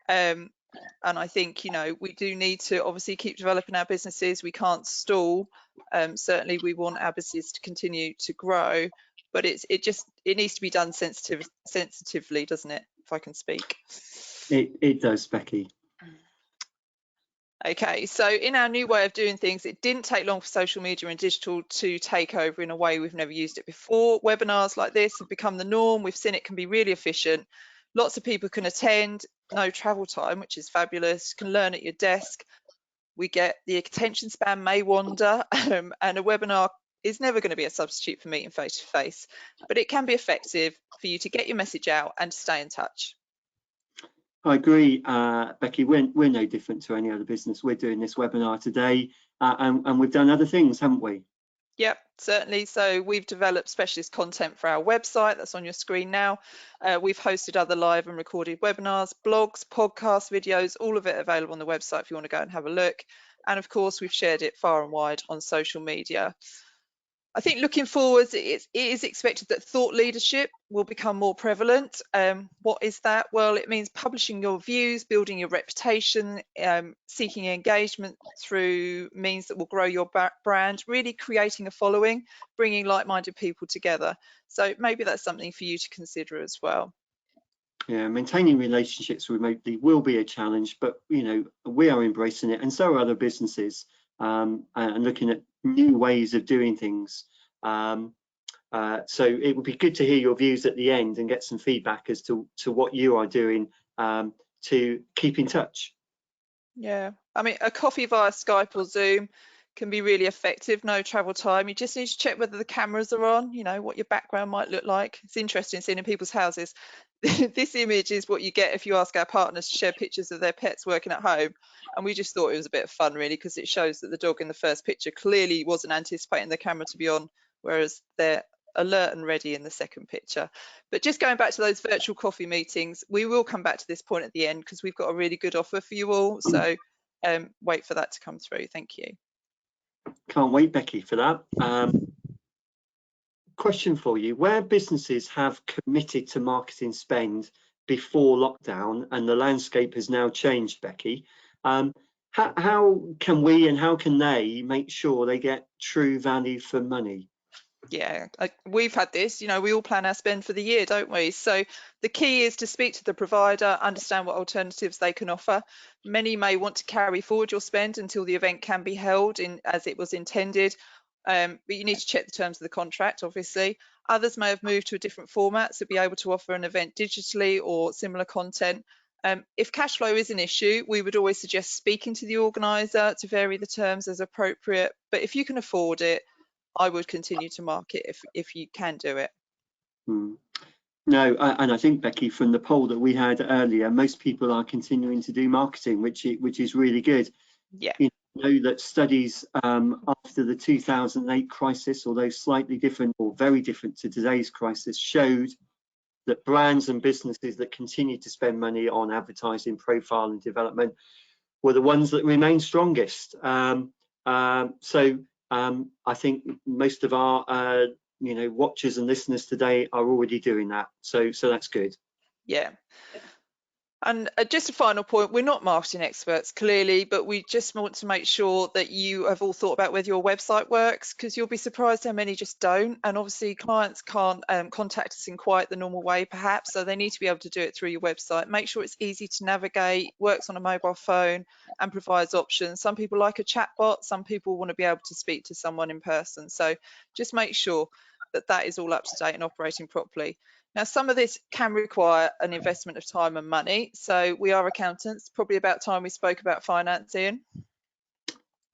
And I think, we do need to obviously keep developing our businesses. We can't stall. Certainly, we want our business to continue to grow, but it needs to be done sensitively, doesn't it? If I can speak. It does, Becky. Okay, so in our new way of doing things, it didn't take long for social media and digital to take over in a way we've never used it before. Webinars like this have become the norm. We've seen it can be really efficient. Lots of people can attend, no travel time, which is fabulous. Can learn at your desk. We get the attention span may wander, and a webinar is never going to be a substitute for meeting face to face, but it can be effective for you to get your message out and to stay in touch. I agree, Becky. We're no different to any other business. We're doing this webinar today, and we've done other things, haven't we? Yep, certainly. So we've developed specialist content for our website that's on your screen now. We've hosted other live and recorded webinars, blogs, podcasts, videos, all of it available on the website if you want to go and have a look. And of course, we've shared it far and wide on social media. I think looking forwards, it is expected that thought leadership will become more prevalent. What is that? Well, it means publishing your views, building your reputation, seeking engagement through means that will grow your brand, really creating a following, bringing like-minded people together. So maybe that's something for you to consider as well. Yeah, maintaining relationships remotely will be a challenge, but we are embracing it, and so are other businesses, and looking at new ways of doing things. So it would be good to hear your views at the end and get some feedback as to what you are doing to keep in touch. Yeah, I mean, a coffee via Skype or Zoom can be really effective. No travel time. You just need to check whether the cameras are on, you know, what your background might look like. It's interesting seeing in people's houses. This image is what you get if you ask our partners to share pictures of their pets working at home. And we just thought it was a bit of fun, really, because it shows that the dog in the first picture clearly wasn't anticipating the camera to be on, whereas they're alert and ready in the second picture. But just going back to those virtual coffee meetings, we will come back to this point at the end because we've got a really good offer for you all. So wait for that to come through. Thank you. Can't wait, Becky, for that. Question for you: where businesses have committed to marketing spend before lockdown and the landscape has now changed, Becky, how can we and how can they make sure they get true value for money? Yeah, we've had this, you know, we all plan our spend for the year, don't we? So the key is to speak to the provider, understand what alternatives they can offer. Many may want to carry forward your spend until the event can be held in as it was intended, but you need to check the terms of the contract, obviously. Others may have moved to a different format, so be able to offer an event digitally or similar content. If cash flow is an issue, we would always suggest speaking to the organiser to vary the terms as appropriate, but if you can afford it, I would continue to market if you can do it. No, and I think, Becky, from the poll that we had earlier, most people are continuing to do marketing, which is really good. Yeah. You know that studies after the 2008 crisis, although slightly different or very different to today's crisis, showed that brands and businesses that continue to spend money on advertising, profile and development were the ones that remain strongest. I think most of our watchers and listeners today are already doing that, so that's good. Yeah. And just a final point, we're not marketing experts, clearly, but we just want to make sure that you have all thought about whether your website works, because you'll be surprised how many just don't. And obviously clients can't contact us in quite the normal way, perhaps, so they need to be able to do it through your website. Make sure it's easy to navigate, works on a mobile phone and provides options. Some people like a chatbot, some people want to be able to speak to someone in person. So just make sure that that is all up to date and operating properly. Now, some of this can require an investment of time and money. So we are accountants, probably about time we spoke about financing.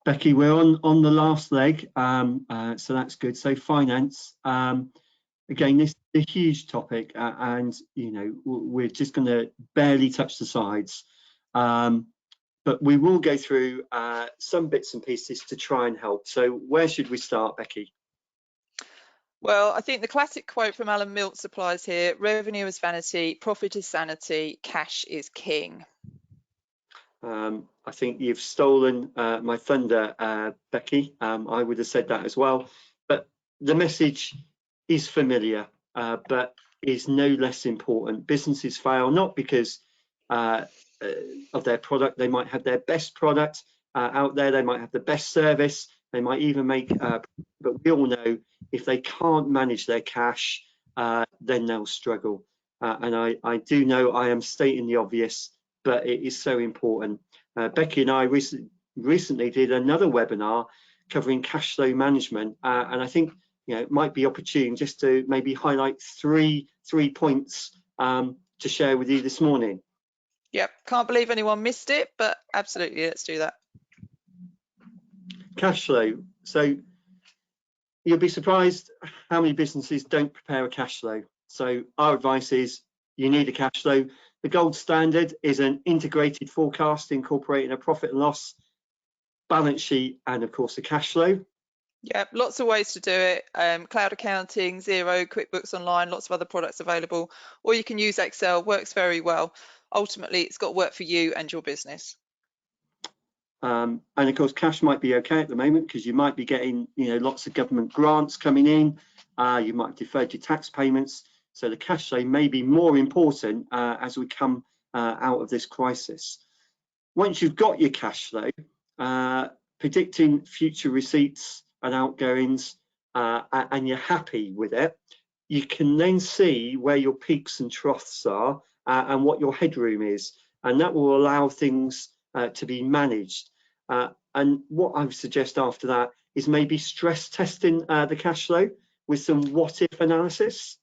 Becky, we're on the last leg, so that's good. So finance, again, this is a huge topic, and you know we're just going to barely touch the sides, but we will go through some bits and pieces to try and help. So where should we start, Becky? Well, I think the classic quote from Alan Mills applies here: revenue is vanity, profit is sanity, cash is king. I think you've stolen my thunder, Becky. I would have said that as well. But the message is familiar, but is no less important. Businesses fail not because of their product. They might have their best product out there. They might have the best service. They might even make, but we all know if they can't manage their cash, then they'll struggle. And I do know I am stating the obvious, but it is so important. Becky and I recently did another webinar covering cash flow management, and I think it might be opportune just to maybe highlight three points to share with you this morning. Yep, can't believe anyone missed it, but absolutely, let's do that. Cash flow. So you'll be surprised how many businesses don't prepare a cash flow. So our advice is you need a cash flow. The gold standard is an integrated forecast incorporating a profit and loss, balance sheet, and of course a cash flow. Yeah, lots of ways to do it. Cloud accounting, Xero, QuickBooks Online, lots of other products available. Or you can use Excel, works very well. Ultimately, it's got to work for you and your business. And of course, cash might be okay at the moment because you might be getting lots of government grants coming in. You might have deferred your tax payments. So the cash flow may be more important as we come out of this crisis. Once you've got your cash flow, predicting future receipts and outgoings, and you're happy with it, you can then see where your peaks and troughs are and what your headroom is, and that will allow things to be managed. And what I would suggest after that is maybe stress testing the cash flow with some what if analysis.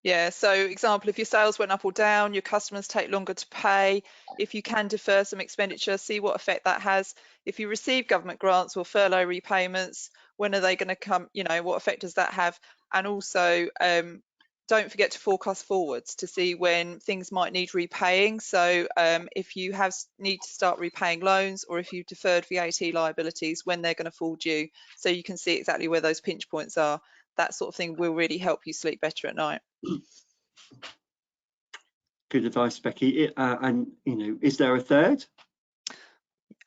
Yeah, so example, if your sales went up or down, your customers take longer to pay. If you can defer some expenditure, see what effect that has. If you receive government grants or furlough repayments, when are they going to come? You know, what effect does that have? And also, don't forget to forecast forwards to see when things might need repaying. So if you need to start repaying loans, or if you've deferred VAT liabilities, when they're going to fall due, so you can see exactly where those pinch points are. That sort of thing will really help you sleep better at night. Good advice, Becky. And you know, is there a third?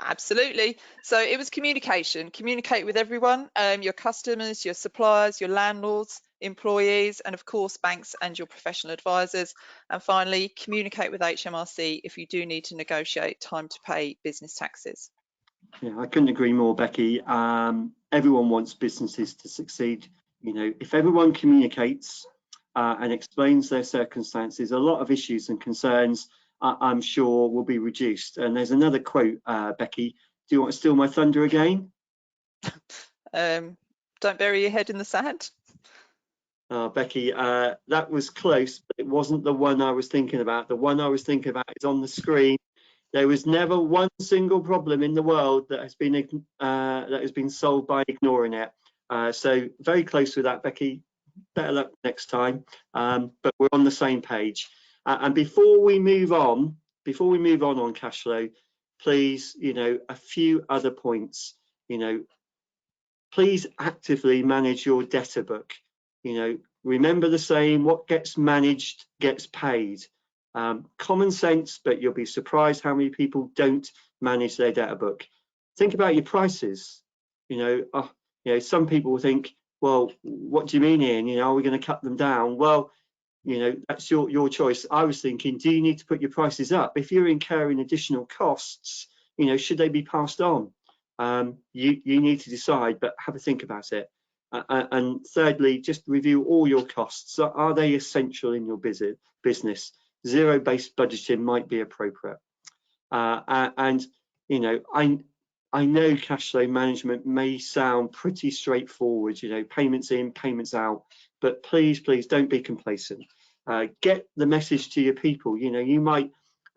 Absolutely. So it was communication. Communicate with everyone, your customers, your suppliers, your landlords, employees, and of course banks and your professional advisors. And finally, communicate with HMRC if you do need to negotiate time to pay business taxes. Yeah, I couldn't agree more, Becky. Everyone wants businesses to succeed. You know, if everyone communicates and explains their circumstances, a lot of issues and concerns, I'm sure, will be reduced. And there's another quote, Becky. Do you want to steal my thunder again? Don't bury your head in the sand. Becky, that was close, but it wasn't the one I was thinking about. The one I was thinking about is on the screen. There was never one single problem in the world that has been solved by ignoring it. So very close with that, Becky. Better luck next time. But we're on the same page. And before we move on cash flow, please, you know, a few other points. You know, please actively manage your debtor book. You know, remember the saying, what gets managed gets paid. Common sense, but you'll be surprised how many people don't manage their debtor book. Think about your prices. You know, some people will think, well, what do you mean, Ian? You know, are we going to cut them down? Well, you know, that's your choice. I was thinking, do you need to put your prices up? If you're incurring additional costs, you know, should they be passed on? You need to decide, but have a think about it. And thirdly, just review all your costs. So are they essential in your business? Zero-based budgeting might be appropriate. And you know, I know cash flow management may sound pretty straightforward, you know, payments in, payments out, but please don't be complacent. Get the message to your people. You know, you might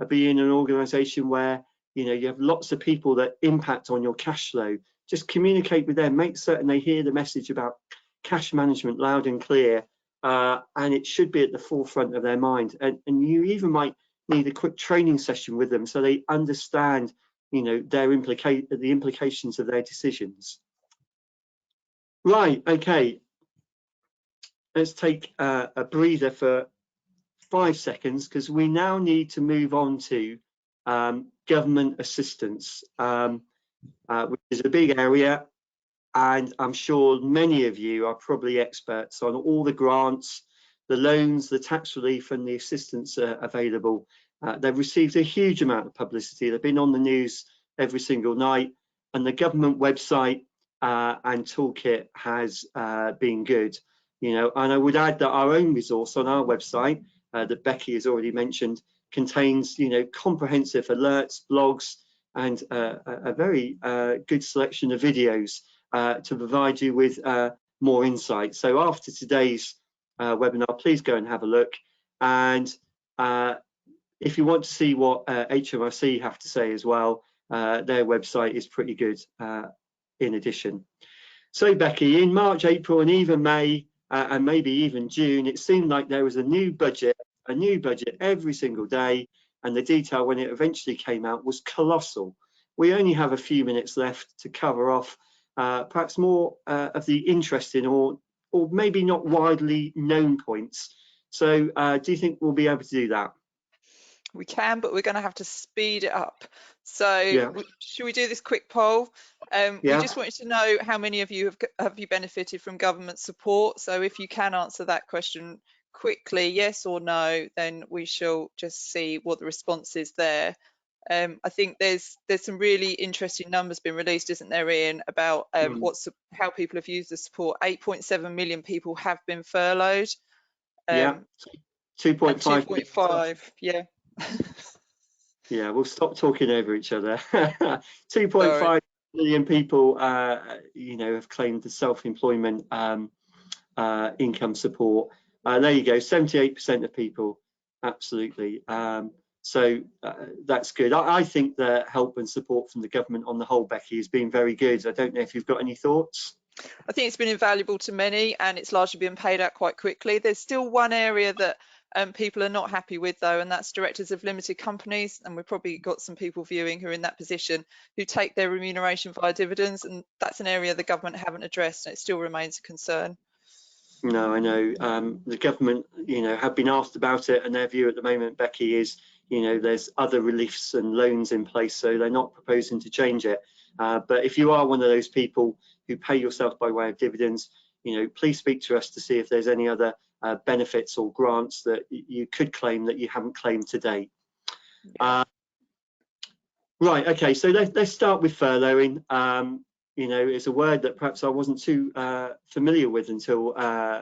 be in an organization where, you know, you have lots of people that impact on your cash flow. Just communicate with them, make certain they hear the message about cash management loud and clear, and it should be at the forefront of their mind. And you even might need a quick training session with them so they understand, you know, the implications of their decisions. Right, okay, let's take a breather for 5 seconds, because we now need to move on to government assistance, which is a big area, and I'm sure many of you are probably experts on all the grants, the loans, the tax relief and the assistance available. They've received a huge amount of publicity. They've been on the news every single night, and the government website and toolkit has been good. You know, and I would add that our own resource on our website that Becky has already mentioned contains, you know, comprehensive alerts, blogs, and a very good selection of videos to provide you with more insight. So after today's webinar, please go and have a look. And if you want to see what HMRC have to say as well, their website is pretty good in addition. So Becky, in March, April and even May and maybe even June, it seemed like there was a new budget every single day, and the detail when it eventually came out was colossal. We only have a few minutes left to cover off perhaps more of the interesting or maybe not widely known points. So do you think we'll be able to do that? We can, but we're going to have to speed it up. So Yeah. should we do this quick poll? Yeah. We just wanted to know how many of you have you benefited from government support. So if you can answer that question quickly, yes or no, then we shall just see what the response is there. I think there's some really interesting numbers been released, isn't there, Ian, about how people have used the support. 8.7 million people have been furloughed. Yeah. 2.5. 2.5. Yeah. Yeah, we'll stop talking over each other. 2.5 million people, you know, have claimed the self-employment income support. There you go, 78% of people, absolutely. So that's good. I think the help and support from the government on the whole, Becky, has been very good. I don't know if you've got any thoughts. I think it's been invaluable to many, and it's largely been paid out quite quickly. There's still one area that people are not happy with, though, and that's directors of limited companies. And we've probably got some people viewing who are in that position who take their remuneration via dividends, and that's an area the government haven't addressed, and it still remains a concern. No, I know the government, have been asked about it, and their view at the moment, Becky, is, there's other reliefs and loans in place, so they're not proposing to change it. But if you are one of those people who pay yourself by way of dividends, please speak to us to see if there's any other benefits or grants that you could claim that you haven't claimed to date. Yeah. Right, okay, so let's start with furloughing. It's a word that perhaps I wasn't too familiar with until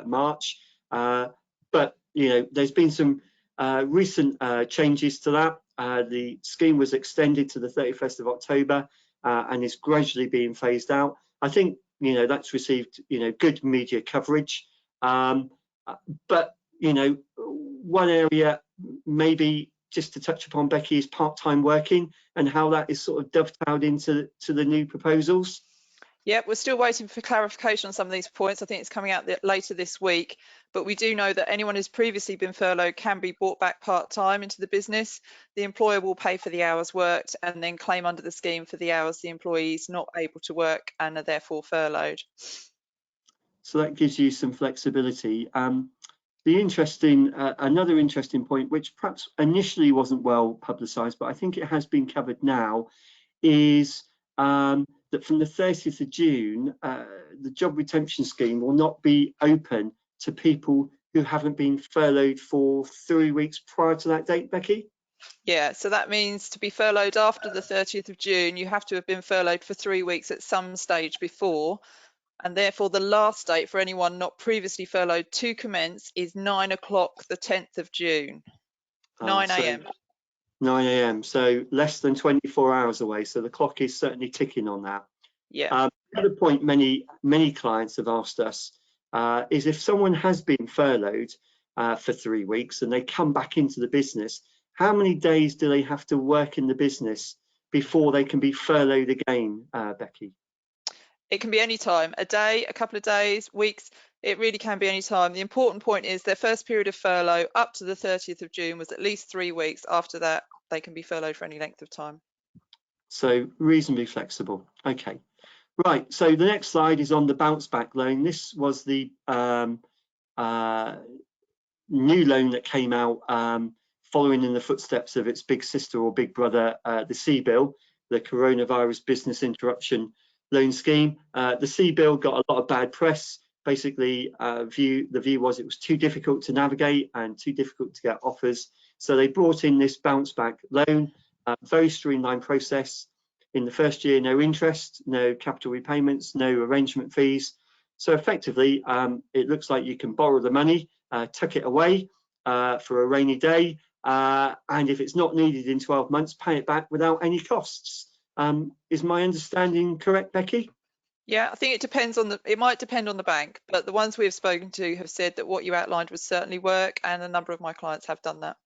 March, but there's been some recent changes to that. The scheme was extended to the 31st of October and is gradually being phased out. I think that's received good media coverage, but one area maybe just to touch upon, Becky, is part-time working and how that is sort of dovetailed into the new proposals. Yeah, we're still waiting for clarification on some of these points. I think it's coming out later this week, but we do know that anyone who's previously been furloughed can be brought back part-time into the business. The employer will pay for the hours worked and then claim under the scheme for the hours the employee is not able to work and are therefore furloughed. So that gives you some flexibility. Another interesting point, which perhaps initially wasn't well publicised, but I think it has been covered now, is that from the 30th of June, the job retention scheme will not be open to people who haven't been furloughed for 3 weeks prior to that date, Becky? Yeah, so that means to be furloughed after the 30th of June, you have to have been furloughed for 3 weeks at some stage before. And therefore, the last date for anyone not previously furloughed to commence is 9 o'clock, the 10th of June, 9 a.m. 9 a.m. So less than 24 hours away. So the clock is certainly ticking on that. Yeah. The other point many clients have asked us is if someone has been furloughed for 3 weeks and they come back into the business, how many days do they have to work in the business before they can be furloughed again, Becky? It can be any time, a day, a couple of days, weeks. It really can be any time. The important point is their first period of furlough up to the 30th of June was at least 3 weeks. After that, they can be furloughed for any length of time. So reasonably flexible. Okay. Right. So the next slide is on the bounce back loan. This was the new loan that came out following in the footsteps of its big sister or big brother, the C-bill, the Coronavirus Business Interruption Loan Scheme. The C-bill got a lot of bad press. Basically, the view was it was too difficult to navigate and too difficult to get offers. So they brought in this bounce back loan, very streamlined process. In the first year, no interest, no capital repayments, no arrangement fees. So effectively, it looks like you can borrow the money, tuck it away for a rainy day, and if it's not needed in 12 months, pay it back without any costs. Is my understanding correct, Becky? Yeah, I think it might depend on the bank, but the ones we've spoken to have said that what you outlined would certainly work, and a number of my clients have done that.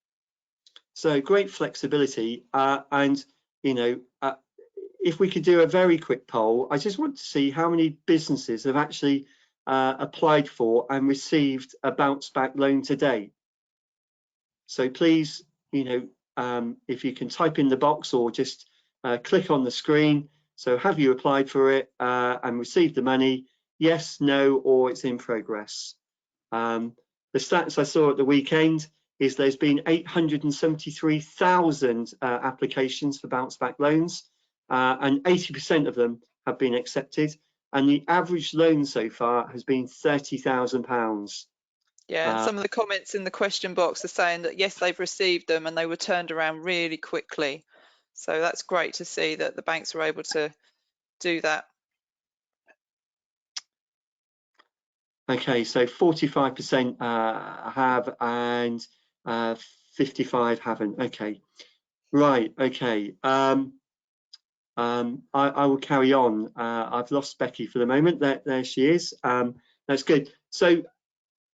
So great flexibility, and if we could do a very quick poll, I just want to see how many businesses have actually applied for and received a bounce back loan today. So please, if you can type in the box or just click on the screen. So have you applied for it and received the money? Yes, no, or it's in progress. The stats I saw at the weekend is there's been 873,000 applications for bounce back loans, and 80% of them have been accepted. And the average loan so far has been £30,000. Yeah, and some of the comments in the question box are saying that yes, they've received them and they were turned around really quickly. So that's great to see that the banks are able to do that. Okay, so 45% have and 55 haven't. Okay, right. Okay, I will carry on. I've lost Becky for the moment. There she is. That's good. So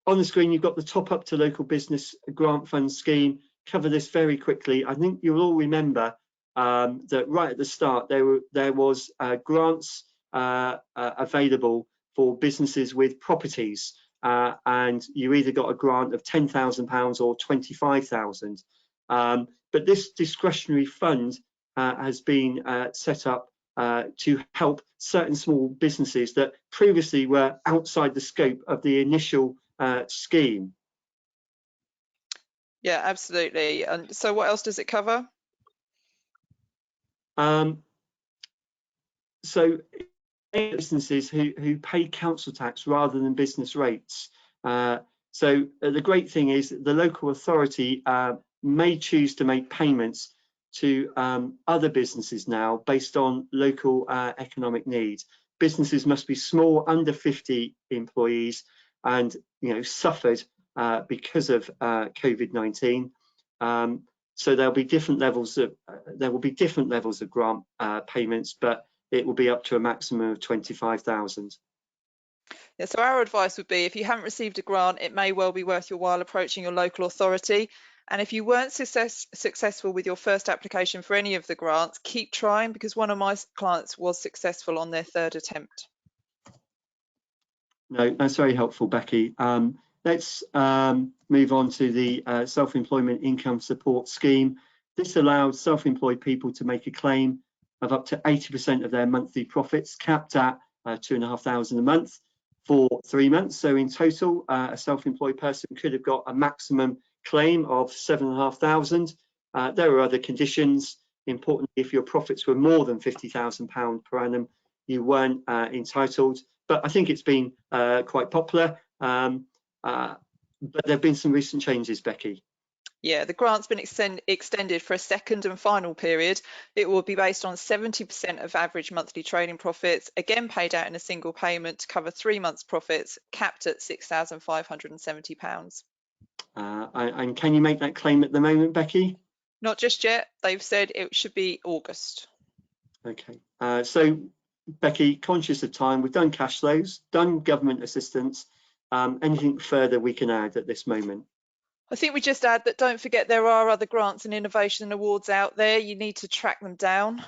On the screen, you've got the Top Up to Local Business Grant Fund Scheme. Cover this very quickly. I think you'll all remember that right at the start, there was grants available for businesses with properties, and you either got a grant of £10,000 or £25,000. But this discretionary fund has been set up to help certain small businesses that previously were outside the scope of the initial scheme. Yeah, absolutely. And so what else does it cover? So businesses who pay council tax rather than business rates. So the great thing is the local authority may choose to make payments to other businesses now based on local economic needs. Businesses must be small, under 50 employees, and suffered because of COVID-19. So there'll be different levels of grant payments, but it will be up to a maximum of 25,000. Yeah, so our advice would be, if you haven't received a grant, it may well be worth your while approaching your local authority. And if you weren't successful with your first application for any of the grants, keep trying, because one of my clients was successful on their third attempt. No, that's very helpful, Becky. Let's move on to the Self-Employment Income Support Scheme. This allows self-employed people to make a claim of up to 80% of their monthly profits, capped at £2,500 a month for 3 months. So in total, a self-employed person could have got a maximum claim of £7,500. There are other conditions. Importantly, if your profits were more than £50,000 per annum, you weren't entitled. But I think it's been quite popular. But there have been some recent changes, Becky. Yeah, the grant's been extended for a second and final period. It will be based on 70% of average monthly trading profits, again paid out in a single payment to cover 3 months' profits, capped at £6,570. And can you make that claim at the moment, Becky? Not just yet. They've said it should be August. Okay. So, Becky, conscious of time, we've done cash flows, done government assistance. Anything further we can add at this moment? I think we just add that don't forget there are other grants and innovation awards out there. You need to track them down.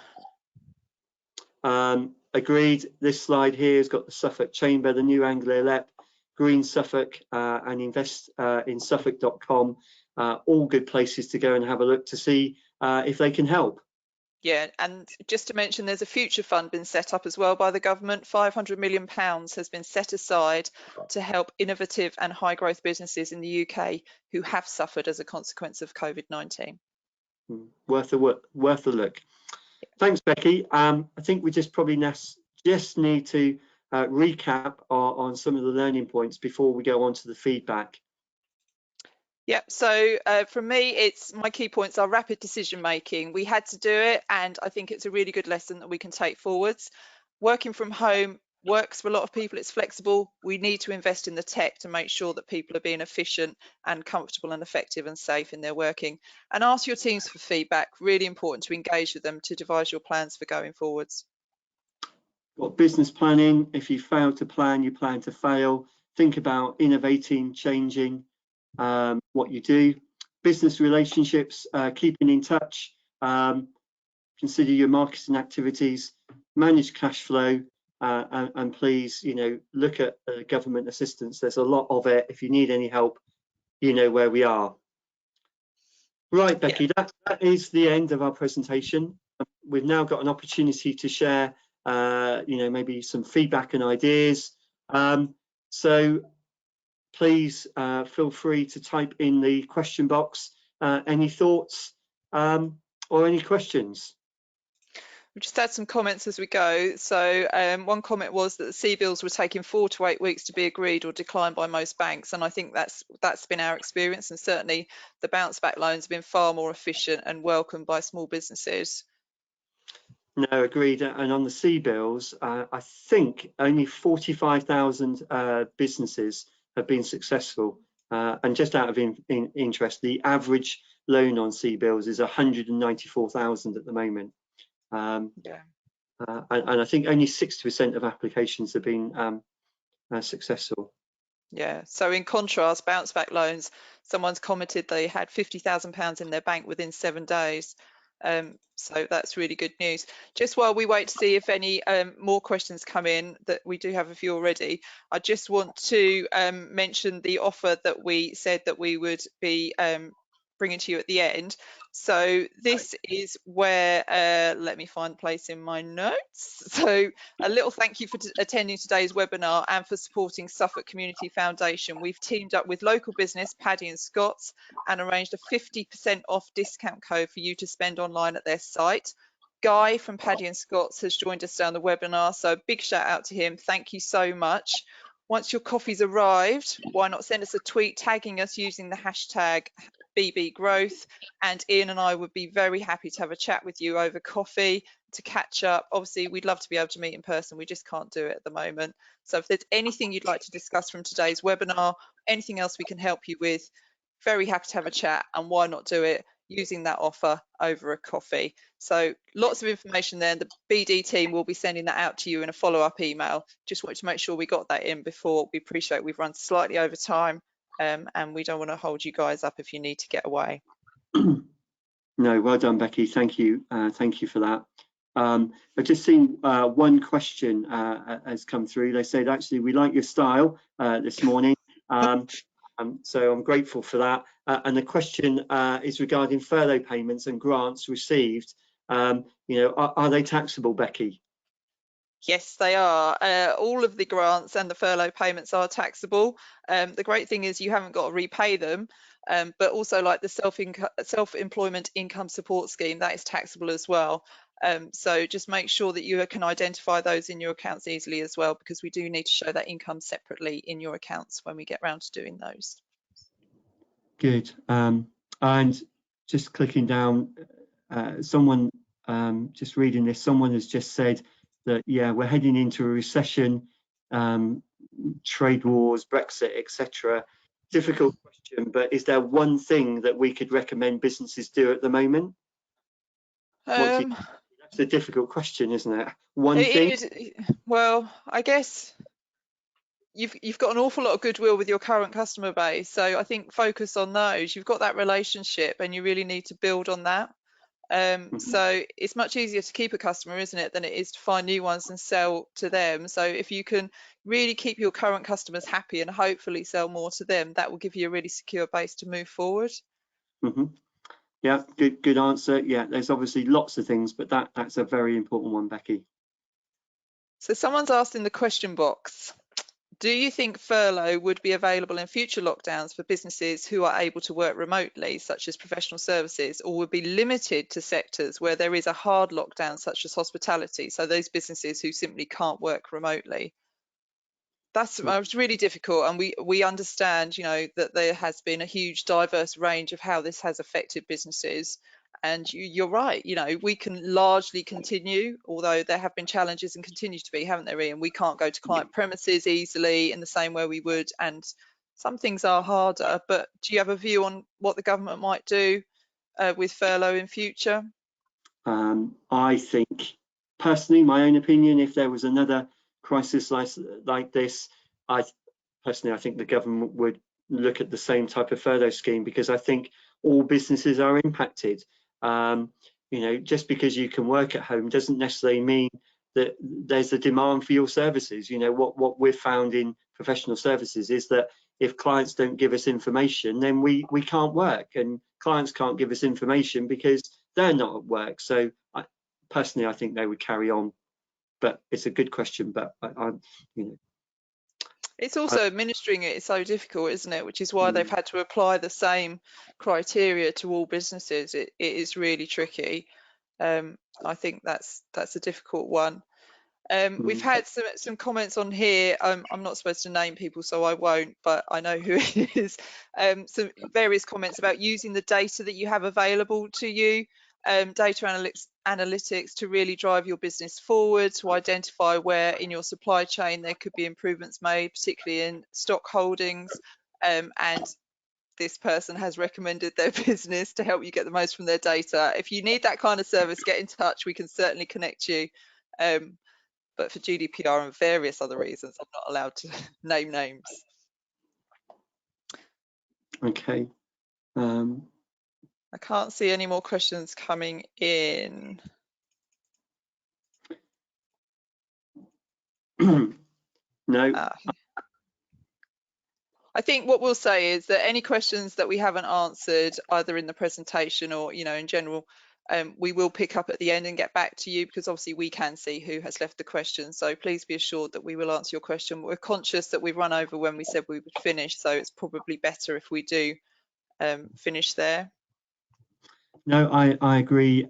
Agreed. This slide here has got the Suffolk Chamber, the New Anglia LEP, Green Suffolk, and invest in Suffolk.com. All good places to go and have a look to see if they can help. Yeah, and just to mention, there's a future fund been set up as well by the government. £500 million has been set aside to help innovative and high growth businesses in the UK who have suffered as a consequence of COVID-19. Worth a look. Thanks, Becky. I think we just probably just need to recap on some of the learning points before we go on to the feedback. Yep. So for me, it's my key points are rapid decision making. We had to do it, and I think it's a really good lesson that we can take forwards. Working from home works for a lot of people. It's flexible. We need to invest in the tech to make sure that people are being efficient and comfortable and effective and safe in their working. And ask your teams for feedback. Really important to engage with them to devise your plans for going forwards. Got business planning. If you fail to plan, you plan to fail. Think about innovating, changing what you do. Business relationships, keeping in touch. Consider your marketing activities. Manage cash flow, and please, look at government assistance. There's a lot of it. If you need any help, you know where we are. Right, Becky, that is the end of our presentation. We've now got an opportunity to share, maybe some feedback and ideas. So please feel free to type in the question box any thoughts or any questions. We just had some comments as we go. So one comment was that the CBILS were taking 4 to 8 weeks to be agreed or declined by most banks, and I think that's been our experience, and certainly the bounce back loans have been far more efficient and welcomed by small businesses. No, agreed. And on the CBILS, I think only 45,000 businesses have been successful. And just out of interest, the average loan on CBILS is 194,000 at the moment. And I think only 60% of applications have been successful. Yeah. So in contrast, bounce back loans, someone's commented they had £50,000 in their bank within 7 days. So that's really good news. Just while we wait to see if any more questions come in, that we do have a few already, I just want to mention the offer that we said that we would be bringing to you at the end. So this is where, let me find the place in my notes. So a little thank you for attending today's webinar and for supporting Suffolk Community Foundation. We've teamed up with local business Paddy and Scott's and arranged a 50% off discount code for you to spend online at their site. Guy from Paddy and Scott's has joined us down the webinar, so a big shout out to him. Thank you so much. Once your coffee's arrived, why not send us a tweet tagging us using the hashtag BB Growth, and Ian and I would be very happy to have a chat with you over coffee to catch up. Obviously, we'd love to be able to meet in person. We just can't do it at the moment. So if there's anything you'd like to discuss from today's webinar, anything else we can help you with, very happy to have a chat, and why not do it using that offer over a coffee. So lots of information there. The BD team will be sending that out to you in a follow-up email. Just wanted to make sure we got that in before. We appreciate we've run slightly over time, and we don't want to hold you guys up if you need to get away. No, well done, Becky. Thank you. Thank you for that. I've just seen one question has come through. They said, actually, we like your style this morning. So I'm grateful for that. And the question is regarding furlough payments and grants received. You know, are they taxable, Becky? Yes, they are. All of the grants and the furlough payments are taxable. The great thing is you haven't got to repay them, but also like the self-employment income support scheme, that is taxable as well. So just make sure that you can identify those in your accounts easily as well, because we do need to show that income separately in your accounts when we get round to doing those. Good. And just clicking down, someone just reading this, someone has just said that, yeah, we're heading into a recession, trade wars, Brexit, etc. Difficult question, but is there one thing that we could recommend businesses do at the moment? That's a difficult question, isn't it? One thing? Well, I guess you've got an awful lot of goodwill with your current customer base, so I think focus on those. You've got that relationship and you really need to build on that. So it's much easier to keep a customer, isn't it, than it is to find new ones and sell to them. So if you can really keep your current customers happy and hopefully sell more to them, that will give you a really secure base to move forward. Yeah, good answer. Yeah, there's obviously lots of things, but that's a very important one, Becky. So someone's asked in the question box, do you think furlough would be available in future lockdowns for businesses who are able to work remotely, such as professional services, or would be limited to sectors where there is a hard lockdown, such as hospitality? So those businesses who simply can't work remotely. That's really difficult, and we understand, you know, that there has been a huge diverse range of how this has affected businesses. And you're right, you know, we can largely continue, although there have been challenges and continue to be, haven't there, Ian? We can't go to client premises easily in the same way we would, and some things are harder. But do you have a view on what the government might do with furlough in future? I think, personally, my own opinion, if there was another crisis like this, I think the government would look at the same type of furlough scheme, because I think all businesses are impacted. You know, just because you can work at home doesn't necessarily mean that there's a demand for your services. You know, what we've found in professional services is that if clients don't give us information, then we can't work, and clients can't give us information because they're not at work. So personally, I think they would carry on. But it's a good question, but you know. It's also administering it is so difficult, isn't it? Which is why they've had to apply the same criteria to all businesses. It is really tricky. I think that's a difficult one. We've had some comments on here. I'm not supposed to name people, so I won't, but I know who it is. Some various comments about using the data that you have available to you, data analytics to really drive your business forward, to identify where in your supply chain there could be improvements made, particularly in stock holdings. And this person has recommended their business to help you get the most from their data. If you need that kind of service, get in touch. We can certainly connect you. But for GDPR and various other reasons, I'm not allowed to name names. Okay. I can't see any more questions coming in. No. I think what we'll say is that any questions that we haven't answered, either in the presentation or, you know, in general, we will pick up at the end and get back to you, because obviously we can see who has left the question. So please be assured that we will answer your question. We're conscious that we've run over when we said we would finish, so it's probably better if we do finish there. No, I agree,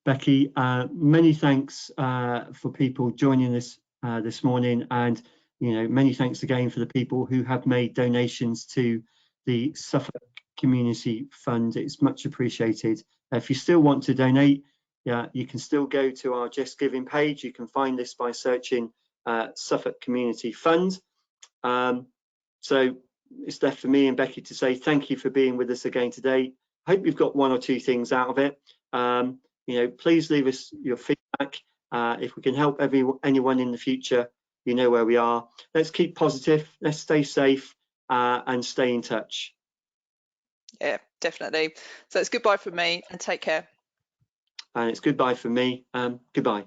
Becky. Many thanks for people joining us this morning, and many thanks again for the people who have made donations to the Suffolk Community Fund. It's much appreciated. If you still want to donate, you can still go to our Just Giving page. You can find this by searching Suffolk Community Fund. So it's left for me and Becky to say thank you for being with us again today. Hope you've got one or two things out of it. Please leave us your feedback. If we can help anyone in the future, you know where we are. Let's keep positive, let's stay safe, and stay in touch. Yeah, definitely. So it's goodbye from me, and take care. And it's goodbye from me. Goodbye.